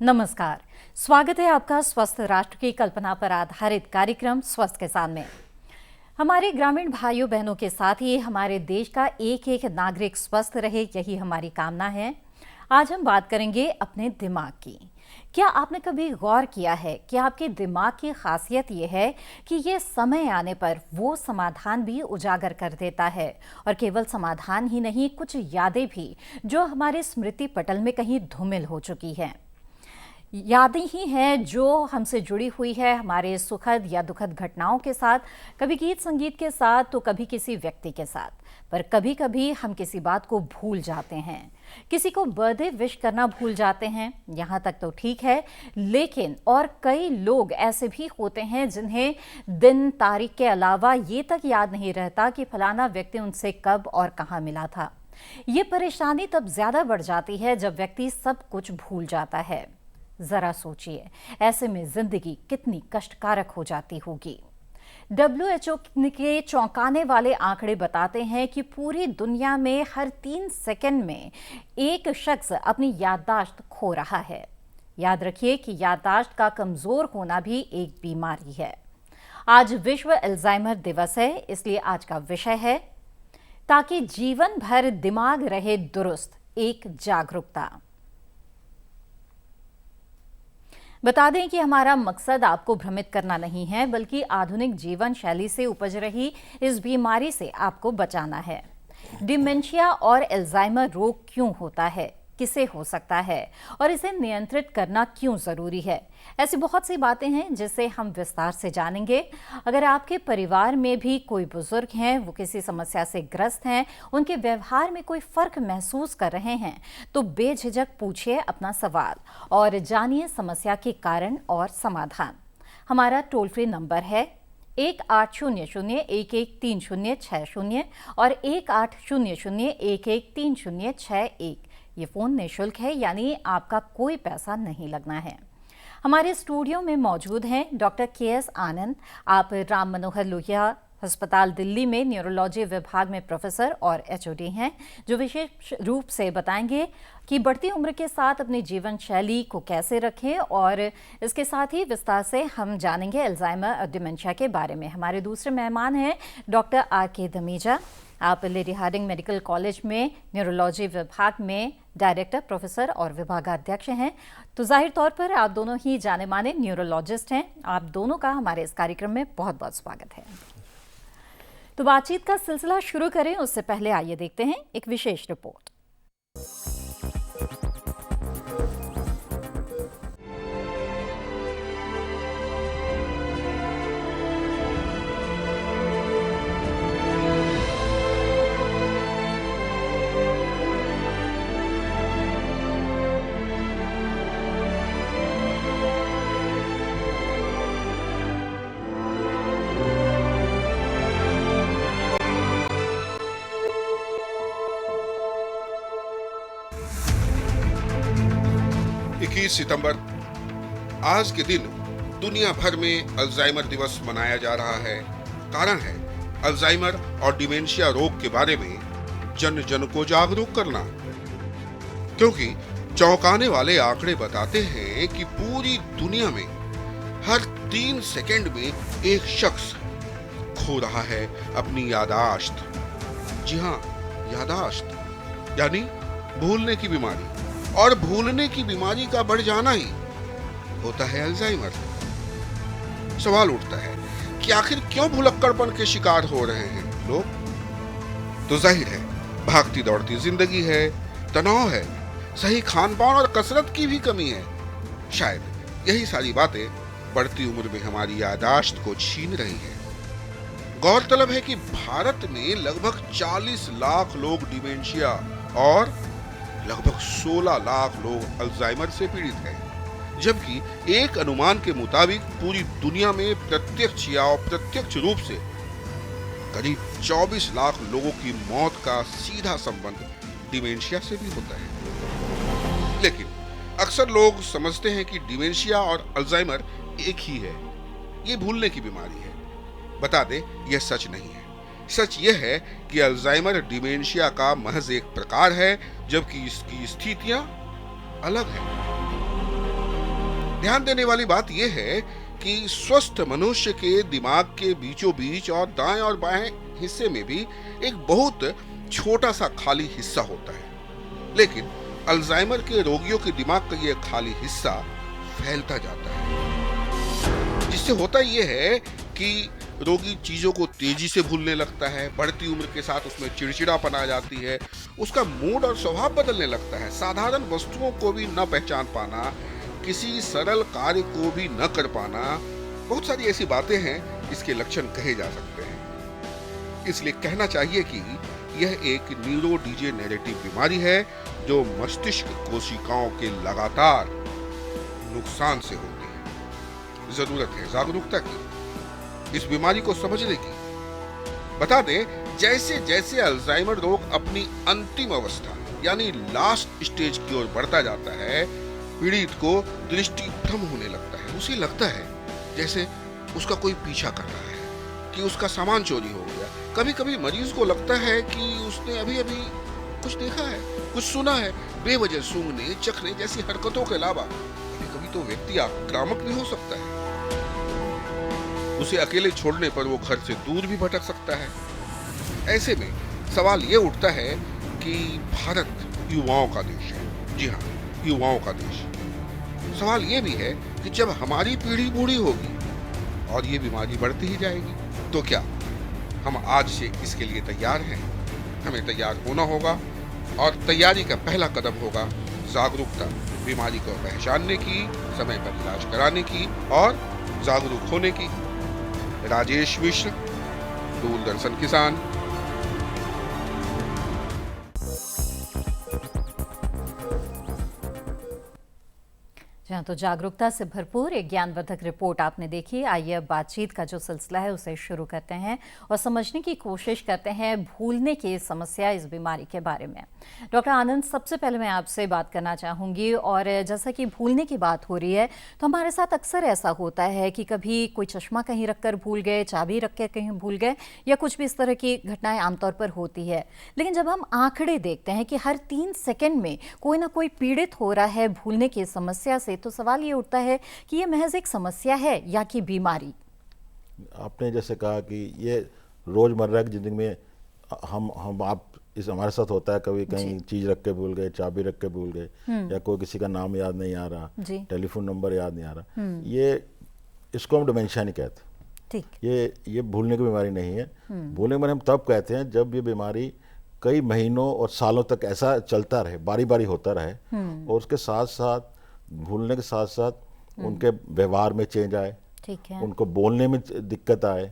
नमस्कार, स्वागत है आपका स्वस्थ राष्ट्र की कल्पना पर आधारित कार्यक्रम स्वस्थ किसान में। हमारे ग्रामीण भाइयों बहनों के साथ ही हमारे देश का एक एक नागरिक स्वस्थ रहे, यही हमारी कामना है। आज हम बात करेंगे अपने दिमाग की। क्या आपने कभी गौर किया है कि आपके दिमाग की खासियत यह है कि ये समय आने पर वो समाधान भी उजागर कर देता है, और केवल समाधान ही नहीं, कुछ यादें भी जो हमारे स्मृति पटल में कहीं धूमिल हो चुकी हैं। यादें ही हैं जो हमसे जुड़ी हुई है हमारे सुखद या दुखद घटनाओं के साथ, कभी गीत संगीत के साथ तो कभी किसी व्यक्ति के साथ। पर कभी कभी हम किसी बात को भूल जाते हैं, किसी को बर्थडे विश करना भूल जाते हैं, यहाँ तक तो ठीक है। लेकिन और कई लोग ऐसे भी होते हैं जिन्हें दिन तारीख के अलावा ये तक याद नहीं रहता कि फलाना व्यक्ति उनसे कब और कहाँ मिला था। ये परेशानी तब ज्यादा बढ़ जाती है जब व्यक्ति सब कुछ भूल जाता है। जरा सोचिए, ऐसे में जिंदगी कितनी कष्टकारक हो जाती होगी। WHO के चौंकाने वाले आंकड़े बताते हैं कि पूरी दुनिया में हर 3 सेकंड में एक शख्स अपनी याददाश्त खो रहा है। याद रखिए कि याददाश्त का कमजोर होना भी एक बीमारी है। आज विश्व अल्जाइमर दिवस है, इसलिए आज का विषय है ताकि जीवन भर दिमाग रहे दुरुस्त, एक जागरूकता। बता दें कि हमारा मकसद आपको भ्रमित करना नहीं है, बल्कि आधुनिक जीवन शैली से उपज रही इस बीमारी से आपको बचाना है। डिमेंशिया और अल्जाइमर रोग क्यों होता है, किसे हो सकता है और इसे नियंत्रित करना क्यों जरूरी है, ऐसी बहुत सी बातें हैं जिसे हम विस्तार से जानेंगे। अगर आपके परिवार में भी कोई बुजुर्ग हैं, वो किसी समस्या से ग्रस्त हैं, उनके व्यवहार में कोई फर्क महसूस कर रहे हैं, तो बेझिझक पूछिए अपना सवाल और जानिए समस्या के कारण और समाधान। हमारा टोल फ्री नंबर है 1800-113060 और 1800-113061। ये फोन निःशुल्क है, यानी आपका कोई पैसा नहीं लगना है। हमारे स्टूडियो में मौजूद हैं डॉक्टर KS आनंद। आप राम मनोहर लोहिया अस्पताल दिल्ली में न्यूरोलॉजी विभाग में प्रोफेसर और HOD हैं, जो विशेष रूप से बताएंगे कि बढ़ती उम्र के साथ अपनी जीवन शैली को कैसे रखें, और इसके साथ ही विस्तार से हम जानेंगे अल्जाइमर और डिमेंशिया के बारे में। हमारे दूसरे मेहमान हैं डॉक्टर RK धमीजा। आप लेडी हार्डिंग मेडिकल कॉलेज में न्यूरोलॉजी विभाग में डायरेक्टर, प्रोफेसर और विभागाध्यक्ष हैं, तो जाहिर तौर पर आप दोनों ही जाने माने न्यूरोलॉजिस्ट हैं। आप दोनों का हमारे इस कार्यक्रम में बहुत बहुत स्वागत है। तो बातचीत का सिलसिला शुरू करें उससे पहले आइए देखते हैं एक विशेष रिपोर्ट। सितंबर आज के दिन दुनिया भर में अल्जाइमर दिवस मनाया जा रहा है। कारण है अल्जाइमर और डिमेंशिया रोग के बारे में जन जन को जागरूक करना, क्योंकि चौंकाने वाले आंकड़े बताते हैं कि पूरी दुनिया में हर 3 सेकंड में एक शख्स खो रहा है अपनी याददाश्त। जी हाँ, याददाश्त यानी भूलने की बीमारी, और भूलने की बीमारी का बढ़ जाना ही होता है अल्जाइमर। सवाल उठता है कि आखिर क्यों भुलक्कड़पन के शिकार हो रहे हैं लोग? तो जाहिर है भागती दौड़ती जिंदगी है, तनाव है, सही खान-पान और कसरत की भी कमी है। शायद यही सारी बातें बढ़ती उम्र में हमारी याददाश्त को छीन रही है। गौरतलब है कि भारत में लगभग 40 लाख लोग डिमेंशिया और लगभग 16 लाख लोग अल्जाइमर से पीड़ित हैं, जबकि एक अनुमान के मुताबिक पूरी दुनिया में प्रत्यक्ष या अप्रत्यक्ष रूप से करीब 24 लाख लोगों की मौत का सीधा संबंध डिमेंशिया से भी होता है। लेकिन अक्सर लोग समझते हैं कि डिमेंशिया और अल्जाइमर एक ही है, ये भूलने की बीमारी है। बता दें, यह सच नहीं है। सच यह है कि अल्जाइमर डिमेंशिया का महज एक प्रकार है, जबकि इसकी स्थितियां अलग हैं। ध्यान देने वाली बात यह है कि स्वस्थ मनुष्य के दिमाग के बीचों बीच और दाएं और बाएं हिस्से में भी एक बहुत छोटा सा खाली हिस्सा होता है, लेकिन अल्जाइमर के रोगियों के दिमाग का यह खाली हिस्सा फैलता जाता है, जिससे होता यह है कि रोगी चीजों को तेजी से भूलने लगता है, बढ़ती उम्र के साथ उसमें चिड़चिड़ापन आ जाती है, उसका मूड और स्वभाव बदलने लगता है, साधारण वस्तुओं को भी न पहचान पाना, किसी सरल कार्य को भी न कर पाना, बहुत सारी ऐसी बातें हैं जिसके लक्षण कहे जा सकते हैं। इसलिए कहना चाहिए कि यह एक न्यूरोडीजेनेरेटिव बीमारी है जो मस्तिष्क कोशिकाओं के लगातार नुकसान से होती है। जरूरत है जागरूकता की, इस बीमारी को समझने की। बता दें, जैसे जैसे अल्जाइमर रोग अपनी अंतिम अवस्था यानी लास्ट स्टेज की ओर बढ़ता जाता है, पीड़ित को दृष्टि भ्रम होने लगता है। उसे लगता है जैसे उसका कोई पीछा कर रहा है, कि उसका सामान चोरी हो गया। कभी कभी मरीज को लगता है कि उसने अभी अभी कुछ देखा है, कुछ सुना है। बेवजह सूंघने चखने जैसी हरकतों के अलावा कभी कभी तो व्यक्ति आक्रामक भी हो सकता है। उसे अकेले छोड़ने पर वो घर से दूर भी भटक सकता है। ऐसे में सवाल ये उठता है कि भारत युवाओं का देश है। जी हाँ, युवाओं का देश। सवाल ये भी है कि जब हमारी पीढ़ी बूढ़ी होगी और ये बीमारी बढ़ती ही जाएगी, तो क्या हम आज से इसके लिए तैयार हैं? हमें तैयार होना होगा, और तैयारी का पहला कदम होगा जागरूकता, बीमारी को पहचानने की, समय पर इलाज कराने की और जागरूक होने की। राजेश मिश्र, दूरदर्शन किसान। जहाँ तो जागरूकता से भरपूर एक ज्ञानवर्धक रिपोर्ट आपने देखी। आइए अब बातचीत का जो सिलसिला है उसे शुरू करते हैं और समझने की कोशिश करते हैं भूलने की समस्या, इस बीमारी के बारे में। डॉक्टर आनंद, सबसे पहले मैं आपसे बात करना चाहूँगी, और जैसा कि भूलने की बात हो रही है तो हमारे साथ अक्सर ऐसा होता है कि कभी कोई चश्मा कहीं रख कर भूल गए, चाबी रख कर कहीं भूल गए, या कुछ भी इस तरह की घटनाएं आमतौर पर होती है। लेकिन जब हम आंकड़े देखते हैं कि हर 3 सेकंड में कोई ना कोई पीड़ित हो रहा है भूलने की समस्या से, तो सवाल ये उठता है कि ये महज एक समस्या है या कि बीमारी? आपने जैसे कहा कि ये रोजमर्रा की जिंदगी में हम आप इस हमारे साथ होता है, कभी कहीं चीज रख के भूल गए, चाबी रख के भूल गए, या कोई किसी का नाम याद नहीं आ रहा, टेलीफोन नंबर याद नहीं आ रहा, ये इसको हम डिमेंशिया नहीं कहते। ठीक, ये भूलने की बीमारी नहीं है। भूलने की बीमारी हम तब कहते हैं जब ये बीमारी कई महीनों और सालों तक ऐसा चलता रहे, बारी बारी होता रहे, और उसके साथ साथ भूलने के साथ साथ उनके व्यवहार में चेंज आए, ठीक है, उनको बोलने में दिक्कत आए,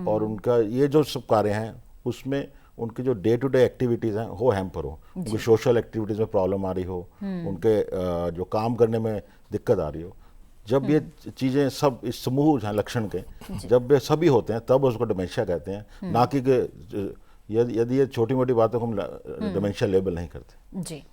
और उनका ये जो सब कार्य हैं उसमें उनकी जो डे टू डे एक्टिविटीज़ हैं वो हैम्पर हो, उनकी सोशल एक्टिविटीज़ में प्रॉब्लम आ रही हो, उनके जो काम करने में दिक्कत आ रही हो। जब ये चीज़ें सब इस समूह हैं लक्षण के, जब ये सभी होते हैं तब उसको डिमेंशिया कहते हैं, ना कि यदि ये छोटी मोटी बातों को हम डिमेंशिया लेबल नहीं करते। जी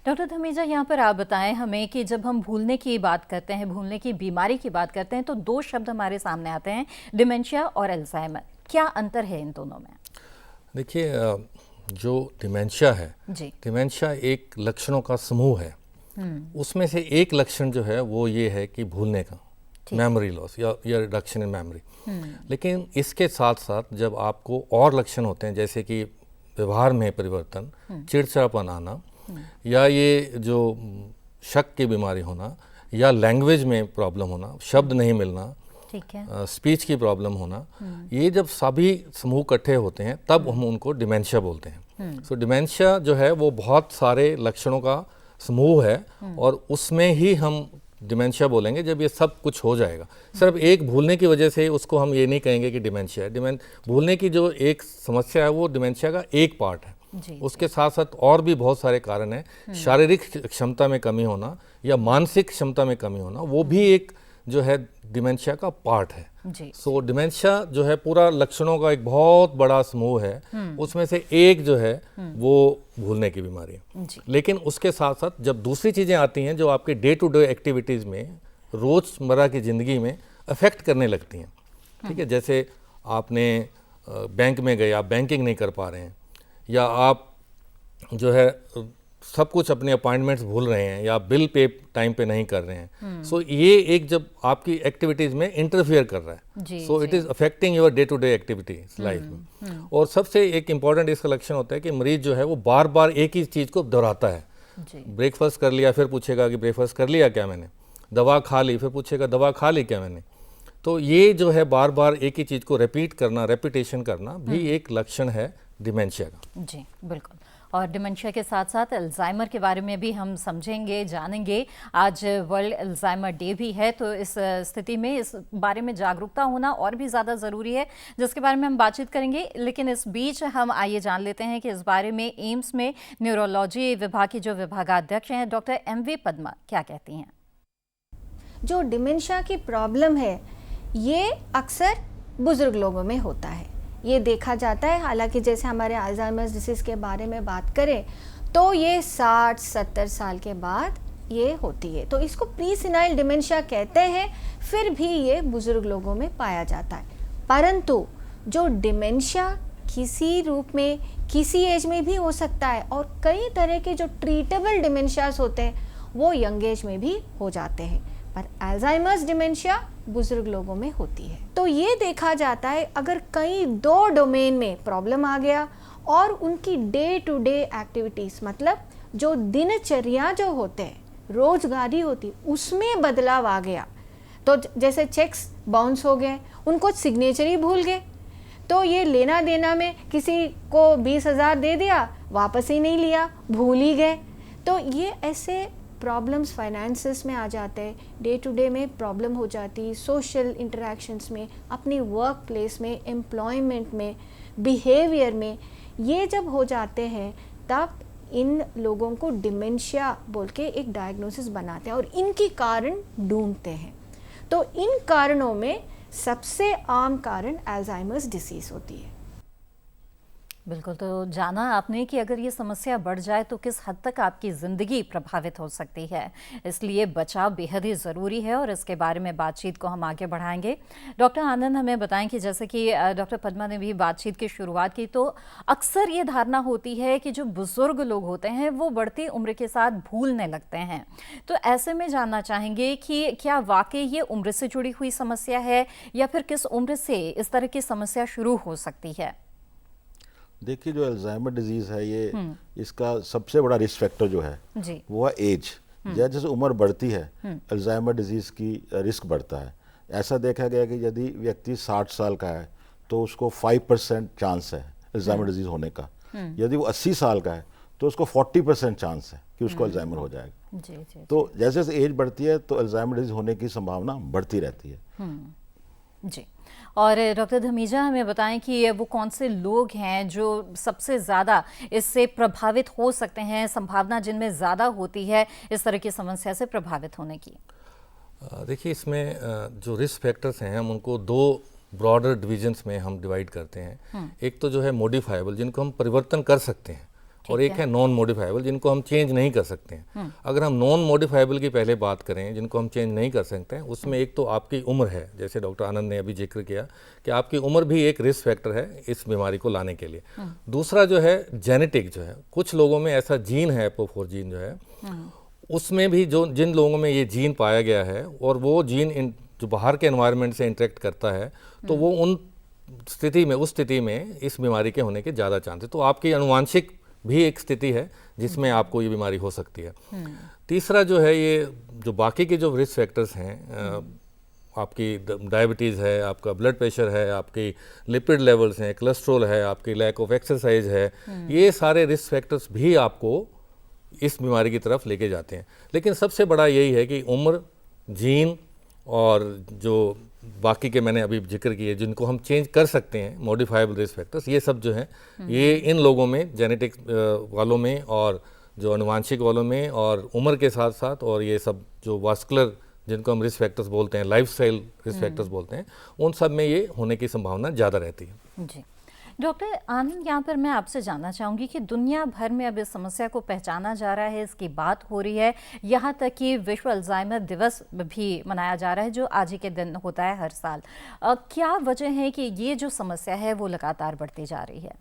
डॉक्टर धमीजा, यहाँ पर आप बताएं हमें कि जब हम भूलने की बात करते हैं, भूलने की बीमारी की बात करते हैं, तो 2 शब्द हमारे सामने आते हैं, डिमेंशिया और अल्जाइमर। क्या अंतर है इन दोनों में? देखिए, जो डिमेंशिया है, डिमेंशिया एक लक्षणों का समूह है। उसमें से एक लक्षण जो है वो ये है कि भूलने का, मेमोरी लॉस या रिडक्शन इन मेमोरी। लेकिन इसके साथ साथ जब आपको और लक्षण होते हैं, जैसे कि व्यवहार में परिवर्तन, चिड़चिड़ापन आना, या ये जो शक की बीमारी होना, या लैंग्वेज में प्रॉब्लम होना, शब्द नहीं मिलना, ठीक है, स्पीच की प्रॉब्लम होना, ये जब सभी समूह इकट्ठे होते हैं तब हम उनको डिमेंशिया बोलते हैं। सो डिमेंशिया जो है वो बहुत सारे लक्षणों का समूह है, और उसमें ही हम डिमेंशिया बोलेंगे जब ये सब कुछ हो जाएगा। सिर्फ एक भूलने की वजह से उसको हम ये नहीं कहेंगे कि डिमेंशिया है। भूलने की जो एक समस्या है वो डिमेंशिया का एक पार्ट है। उसके साथ साथ और भी बहुत सारे कारण हैं। शारीरिक क्षमता में कमी होना या मानसिक क्षमता में कमी होना, वो भी एक जो है डिमेंशिया का पार्ट है। सो डिमेंशिया जो है पूरा लक्षणों का एक बहुत बड़ा समूह है, उसमें से एक जो है वो भूलने की बीमारी है। लेकिन उसके साथ साथ जब दूसरी चीज़ें आती हैं जो आपके डे टू डे एक्टिविटीज़ में, रोज़मर्रा की ज़िंदगी में अफेक्ट करने लगती हैं, ठीक है, जैसे आपने बैंक में गए, आप बैंकिंग नहीं कर पा रहे हैं, या आप जो है सब कुछ अपने अपॉइंटमेंट्स भूल रहे हैं या बिल पे टाइम पे नहीं कर रहे हैं, सो ये एक जब आपकी एक्टिविटीज़ में इंटरफियर कर रहा है, so it is affecting your day to day activities life में। और सबसे एक इम्पॉर्टेंट इसका लक्षण होता है कि मरीज जो है वो बार बार एक ही चीज़ को दोहराता है। ब्रेकफास्ट कर लिया फिर पूछेगा कि ब्रेकफास्ट कर लिया क्या मैंने, दवा खा ली फिर पूछेगा दवा खा ली क्या मैंने। तो ये जो है बार बार एक ही चीज़ को रिपीट करना, रेपिटेशन करना भी एक लक्षण है डिमेंशिया का। जी बिल्कुल। और डिमेंशिया के साथ साथ अल्जाइमर के बारे में भी हम समझेंगे, जानेंगे। आज वर्ल्ड अल्जाइमर डे भी है, तो इस स्थिति में इस बारे में जागरूकता होना और भी ज़्यादा ज़रूरी है, जिसके बारे में हम बातचीत करेंगे। लेकिन इस बीच हम आइए जान लेते हैं कि इस बारे में एम्स में न्यूरोलॉजी विभाग की जो विभागाध्यक्ष हैं डॉक्टर MV पद्मा क्या कहती हैं। जो डिमेंशिया की प्रॉब्लम है ये अक्सर बुजुर्ग लोगों में होता है, ये देखा जाता है। हालांकि जैसे हमारे अल्जाइमर्स डिसीज़ के बारे में बात करें तो ये 60-70 साल के बाद ये होती है, तो इसको प्री सीनाइल डिमेंशिया कहते हैं। फिर भी ये बुजुर्ग लोगों में पाया जाता है, परंतु जो डिमेंशिया किसी रूप में किसी एज में भी हो सकता है, और कई तरह के जो ट्रीटेबल डिमेंशियास होते हैं वो यंग एज में भी हो जाते हैं, पर अल्जाइमर्स डिमेंशिया बुजुर्ग लोगों में होती है। तो ये देखा जाता है अगर कई 2 डोमेन में प्रॉब्लम आ गया और उनकी डे टू डे एक्टिविटीज, मतलब जो दिनचर्या जो होते हैं, रोजगारी होती, उसमें बदलाव आ गया। तो जैसे चेक्स बाउंस हो गए, उनको सिग्नेचर ही भूल गए, तो ये लेना देना में किसी को 20,000 दे दिया, वापस ही नहीं लिया, भूल ही गए। तो ये ऐसे प्रॉब्लम्स फाइनेंसेस में आ जाते हैं, डे टू डे में प्रॉब्लम हो जाती, सोशल इंटरेक्शंस में, अपनी वर्क प्लेस में, एम्प्लॉयमेंट में, बिहेवियर में। ये जब हो जाते हैं तब इन लोगों को डिमेंशिया बोल के एक डायग्नोसिस बनाते हैं और इनकी कारण ढूंढते हैं। तो इन कारणों में सबसे आम कारण अल्जाइमर्स डिसीज़ होती है। बिल्कुल, तो जाना आपने कि अगर ये समस्या बढ़ जाए तो किस हद तक आपकी ज़िंदगी प्रभावित हो सकती है, इसलिए बचाव बेहद ही ज़रूरी है और इसके बारे में बातचीत को हम आगे बढ़ाएंगे। डॉक्टर आनंद हमें बताएं कि जैसे कि डॉक्टर पद्मा ने भी बातचीत की शुरुआत की, तो अक्सर ये धारणा होती है कि जो बुज़ुर्ग लोग होते हैं वो बढ़ती उम्र के साथ भूलने लगते हैं। तो ऐसे में जानना चाहेंगे कि क्या वाकई ये उम्र से जुड़ी हुई समस्या है या फिर किस उम्र से इस तरह की समस्या शुरू हो सकती है? देखिए, जो अल्जाइमर डिजीज़ है ये इसका सबसे बड़ा रिस्क फैक्टर जो है वो है एज। जैसे जैसे उम्र बढ़ती है अल्जाइमर डिजीज़ की रिस्क बढ़ता है। ऐसा देखा गया कि यदि व्यक्ति 60 साल का है तो उसको 5% चांस है अल्जाइमर डिजीज़ होने का। यदि वो 80 साल का है तो उसको 40% चांस है कि उसको अल्जाइमर हो जाएगा। जी। तो जैसे जैसे एज बढ़ती है तो अल्जाइमर डिजीज़ होने की संभावना बढ़ती रहती है। जी। और डॉक्टर धमीजा हमें बताएं कि वो कौन से लोग हैं जो सबसे ज़्यादा इससे प्रभावित हो सकते हैं, संभावना जिनमें ज़्यादा होती है इस तरह की समस्या से प्रभावित होने की? देखिए, इसमें जो रिस्क फैक्टर्स हैं हम उनको 2 ब्रॉडर डिविजन्स में हम डिवाइड करते हैं। एक तो जो है मॉडिफाइबल, जिनको हम परिवर्तन कर सकते हैं, और एक है नॉन मॉडिफाइबल, जिनको हम चेंज नहीं कर सकते हैं। अगर हम नॉन मॉडिफाइबल की पहले बात करें, जिनको हम चेंज नहीं कर सकते हैं, उसमें एक तो आपकी उम्र है, जैसे डॉक्टर आनंद ने अभी जिक्र किया कि आपकी उम्र भी एक रिस्क फैक्टर है इस बीमारी को लाने के लिए। दूसरा जो है जेनेटिक, जो है कुछ लोगों में ऐसा जीन है, APOE4 जीन जो है, उसमें भी जो जिन लोगों में ये जीन पाया गया है और वो जीन जो बाहर के एनवायरनमेंट से इंटरेक्ट करता है तो वो उस स्थिति में इस बीमारी के होने के ज़्यादा चांस है। तो आपकी अनुवांशिक भी एक स्थिति है जिसमें आपको ये बीमारी हो सकती है। तीसरा जो है, ये जो बाकी के जो रिस्क फैक्टर्स हैं, आपकी डायबिटीज़ है, आपका ब्लड प्रेशर है, आपकी लिपिड लेवल्स हैं, कोलेस्ट्रॉल है, आपकी लैक ऑफ एक्सरसाइज है, ये सारे रिस्क फैक्टर्स भी आपको इस बीमारी की तरफ लेके जाते हैं। लेकिन सबसे बड़ा यही है कि उम्र, जीन और जो बाकी के मैंने अभी जिक्र किए जिनको हम चेंज कर सकते हैं, मॉडिफाइबल रिस्क फैक्टर्स, ये सब जो हैं ये इन लोगों में, जेनेटिक वालों में और जो अनुवांशिक वालों में, और उम्र के साथ साथ, और ये सब जो वास्कुलर जिनको हम रिस्क फैक्टर्स बोलते हैं, लाइफस्टाइल रिस्क फैक्टर्स बोलते हैं, उन सब में ये होने की संभावना ज़्यादा रहती है। जी डॉक्टर आनंद, यहाँ पर मैं आपसे जानना चाहूँगी कि दुनिया भर में अब इस समस्या को पहचाना जा रहा है, इसकी बात हो रही है, यहाँ तक कि विश्व अल्जाइमर दिवस भी मनाया जा रहा है जो आज ही के दिन होता है हर साल। क्या वजह है कि ये जो समस्या है वो लगातार बढ़ती जा रही है?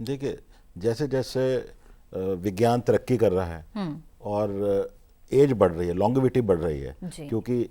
देखिए, जैसे जैसे विज्ञान तरक्की कर रहा है और एज बढ़ रही है, लॉन्गेविटी बढ़ रही है, जी। क्योंकि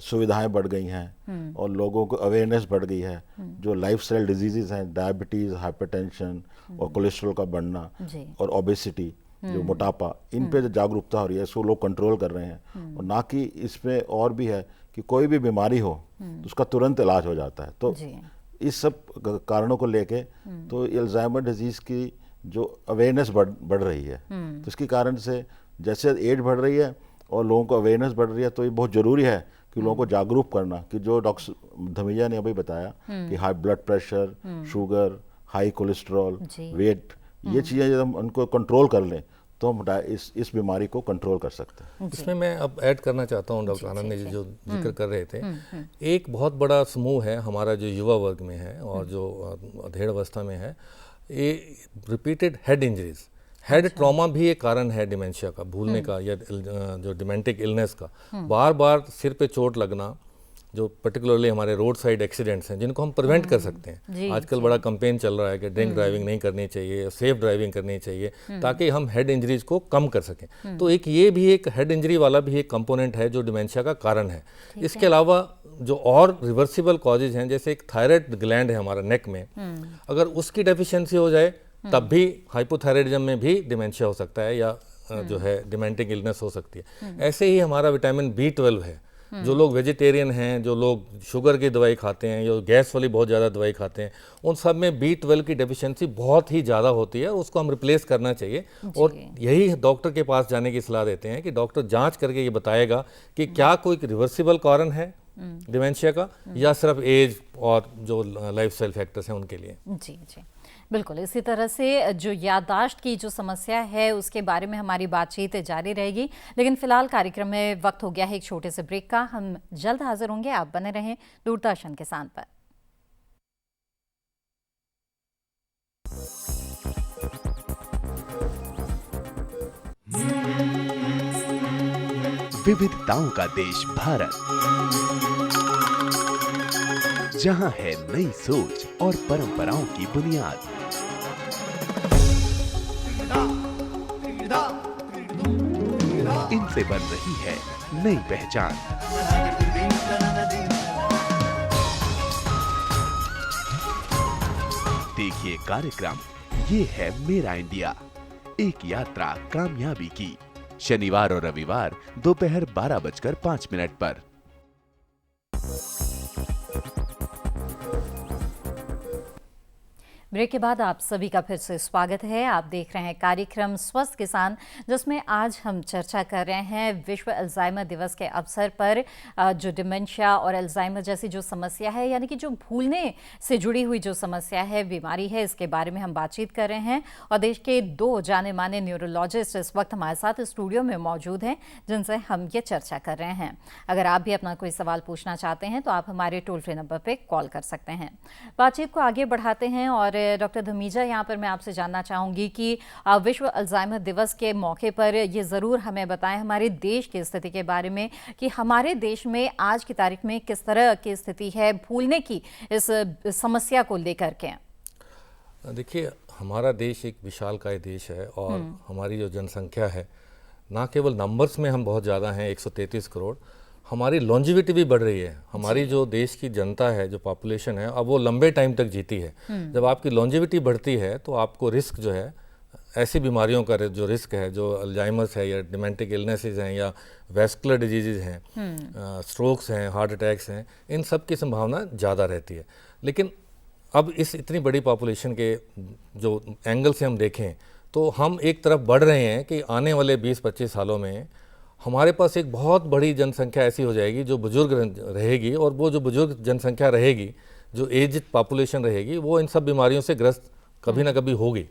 सुविधाएं बढ़ गई हैं और लोगों को अवेयरनेस बढ़ गई है। जो लाइफस्टाइल डिजीजेज हैं, डायबिटीज़, हाइपरटेंशन और कोलेस्ट्रॉल का बढ़ना जी। और ओबेसिटी, जो मोटापा, इन पे जो जागरूकता हो रही है, इसको लोग कंट्रोल कर रहे हैं। और ना कि इसमें और भी है कि कोई भी बीमारी हो तो उसका तुरंत इलाज हो जाता है। तो जी। इस सब कारणों को लेके तो अल्जाइमर डिजीज़ की जो अवेयरनेस बढ़ रही है, तो इसके कारण से जैसे एज बढ़ रही है और लोगों को अवेयरनेस बढ़ रही है, तो ये बहुत ज़रूरी है कि लोगों को जागरूक करना, कि जो डॉक्टर धमीजा ने अभी बताया कि high blood pressure, sugar, high cholesterol, जी। वेट, ये चीज़ें जब हम उनको कंट्रोल कर लें तो हम इस बीमारी को कंट्रोल कर सकते हैं। इसमें मैं अब ऐड करना चाहता हूँ, डॉक्टर आनंद ने जो जिक्र कर रहे थे, एक बहुत बड़ा समूह है हमारा जो युवा वर्ग में है और जो अधेड़ अवस्था में है, ये repeated head injuries, head trauma भी एक कारण है डिमेंशिया का, भूलने का या जो डिमेंटिक इलनेस का। बार बार सिर पे चोट लगना, जो पर्टिकुलरली हमारे रोड साइड एक्सीडेंट्स हैं जिनको हम प्रिवेंट कर सकते हैं। आजकल बड़ा कैंपेन चल रहा है कि ड्रिंक ड्राइविंग नहीं करनी चाहिए, सेफ ड्राइविंग करनी चाहिए, ताकि हम हेड इंजरीज को कम कर सकें। तो एक ये भी एक हेड इंजरी वाला भी एक कंपोनेंट है जो डिमेंशिया का कारण है। इसके अलावा जो और रिवर्सिबल कॉजेज हैं, जैसे एक थायराइड ग्लैंड है हमारा नेक में, अगर उसकी डेफिशिएंसी हो जाए तब भी हाइपोथायराइडिज्म में भी डिमेंशिया हो सकता है या जो है डिमेंटिक इलनेस हो सकती है। ऐसे ही हमारा विटामिन B12 है, जो लोग वेजिटेरियन हैं, जो लोग शुगर की दवाई खाते हैं, जो गैस वाली बहुत ज़्यादा दवाई खाते हैं, उन सब में B12 की डेफिशिएंसी बहुत ही ज़्यादा होती है और उसको हम रिप्लेस करना चाहिए। और यही डॉक्टर के पास जाने की सलाह देते हैं कि डॉक्टर जांच करके ये बताएगा कि क्या कोई रिवर्सिबल कारण है डिमेंशिया का या सिर्फ एज और जो लाइफस्टाइल फैक्टर्स हैं उनके लिए। जी जी, बिल्कुल। इसी तरह से जो याददाश्त की जो समस्या है उसके बारे में हमारी बातचीत जारी रहेगी, लेकिन फिलहाल कार्यक्रम में वक्त हो गया है एक छोटे से ब्रेक का। हम जल्द हाजिर होंगे, आप बने रहें दूरदर्शन किसान पर। विविधताओं का देश भारत, जहां है नई सोच और परंपराओं की बुनियाद। इनसे बन रही है नई पहचान। देखिए कार्यक्रम ये है मेरा इंडिया, एक यात्रा कामयाबी की, शनिवार और रविवार दोपहर 12:05 पर। ब्रेक के बाद आप सभी का फिर से स्वागत है। आप देख रहे हैं कार्यक्रम स्वस्थ किसान, जिसमें आज हम चर्चा कर रहे हैं विश्व अल्जाइमर दिवस के अवसर पर जो डिमेंशिया और अल्जाइमर जैसी जो समस्या है, यानी कि जो भूलने से जुड़ी हुई जो समस्या है, बीमारी है, इसके बारे में हम बातचीत कर रहे हैं। और देश के 2 जाने माने न्यूरोलॉजिस्ट इस वक्त हमारे साथ स्टूडियो में मौजूद हैं, जिनसे हम ये चर्चा कर रहे हैं। अगर आप भी अपना कोई सवाल पूछना चाहते हैं तो आप हमारे टोल फ्री नंबर पर कॉल कर सकते हैं। बातचीत को आगे बढ़ाते हैं और डॉक्टर धमीजा, यहाँ पर मैं आपसे जानना चाहूँगी कि विश्व अल्जाइमर दिवस के मौके पर ये ज़रूर हमें बताएं हमारे देश की स्थिति के बारे में कि हमारे देश में आज की तारीख में किस तरह की स्थिति है भूलने की इस समस्या को लेकर के। देखिए, हमारा देश एक विशालकाय देश है और हमारी जो जनसंख्या है, ना केवल नंबर्स में हम बहुत ज़्यादा हैं, 133 करोड़, हमारी लॉन्जिविटी भी बढ़ रही है। हमारी जो देश की जनता है, जो पॉपुलेशन है, अब वो लंबे टाइम तक जीती है। जब आपकी लॉन्जिविटी बढ़ती है तो आपको रिस्क जो है, ऐसी बीमारियों का जो रिस्क है, जो अल्जाइमर्स है या डिमेंटिक इलनेसेस हैं या वेस्कुलर डिजीज़ हैं, स्ट्रोक्स हैं, हार्ट अटैक्स हैं, इन सब की संभावना ज़्यादा रहती है। लेकिन अब इस इतनी बड़ी पॉपुलेशन के जो एंगल से हम देखें तो हम एक तरफ बढ़ रहे हैं कि आने वाले 20-25 सालों में हमारे पास एक बहुत बड़ी जनसंख्या ऐसी हो जाएगी जो बुजुर्ग रहेगी, और वो जो बुजुर्ग जनसंख्या रहेगी, जो एज्ड पॉपुलेशन रहेगी, वो इन सब बीमारियों से ग्रस्त कभी ना कभी होगी।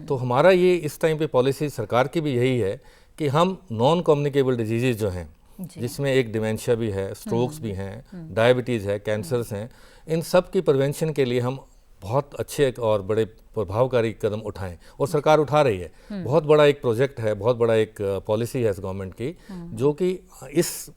तो हमारा ये इस टाइम पे पॉलिसी सरकार की भी यही है कि हम नॉन कम्युनिकेबल डिजीज़ जो हैं, जिसमें एक डिमेंशिया भी है, स्ट्रोक्स भी हैं, डायबिटीज़ है, कैंसर्स हैं, इन सब की प्रिवेंशन के लिए हम बहुत अच्छे और बड़े प्रभावकारी कदम उठाएं, और सरकार उठा रही है। बहुत बड़ा एक प्रोजेक्ट है, बहुत बड़ा एक पॉलिसी है इस गवर्नमेंट की, जो कि इस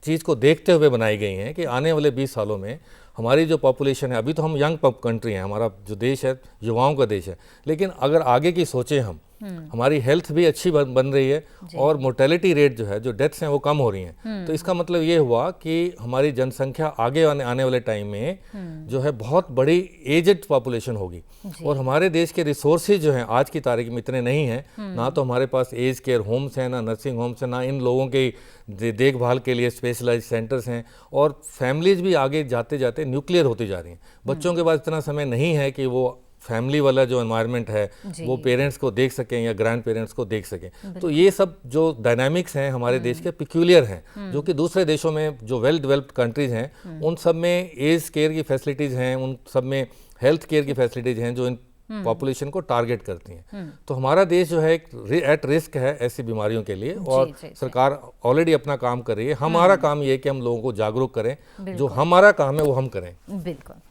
चीज़ को देखते हुए बनाई गई हैं कि आने वाले 20 सालों में हमारी जो पॉपुलेशन है, अभी तो हम यंग कंट्री हैं, हमारा जो देश है युवाओं का देश है, लेकिन अगर आगे की सोचें हम हमारी हेल्थ भी अच्छी बन रही है और मोर्टेलिटी रेट जो है, जो डेथ्स हैं वो कम हो रही हैं। तो इसका मतलब ये हुआ कि हमारी जनसंख्या आगे आने वाले टाइम में जो है बहुत बड़ी एजेड पॉपुलेशन होगी और हमारे देश के रिसोर्सेज जो हैं आज की तारीख में इतने नहीं हैं, ना तो हमारे पास एज केयर होम्स हैं, ना नर्सिंग होम्स हैं, ना इन लोगों के देखभाल के लिए स्पेशलाइज्ड सेंटर्स हैं और फैमिलीज भी आगे जाते जाते न्यूक्लियर होती जा रही हैं। बच्चों के पास इतना समय नहीं है कि वो फैमिली वाला जो एनवायरनमेंट है वो पेरेंट्स को देख सकें या ग्रैंड पेरेंट्स को देख सकें। तो ये सब जो डायनामिक्स हैं हमारे देश के पिक्यूलियर हैं, जो कि दूसरे देशों में जो वेल डेवलप्ड कंट्रीज हैं उन सब में एज केयर की फैसिलिटीज़ हैं, उन सब में हेल्थ केयर की फैसिलिटीज़ हैं जो इन पॉपुलेशन को टारगेट करती हैं। तो हमारा देश जो है एक एट रिस्क है ऐसी बीमारियों के लिए और सरकार ऑलरेडी अपना काम कर रही है। हमारा काम ये है कि हम लोगों को जागरूक करें, जो हमारा काम है वो हम करें। बिल्कुल।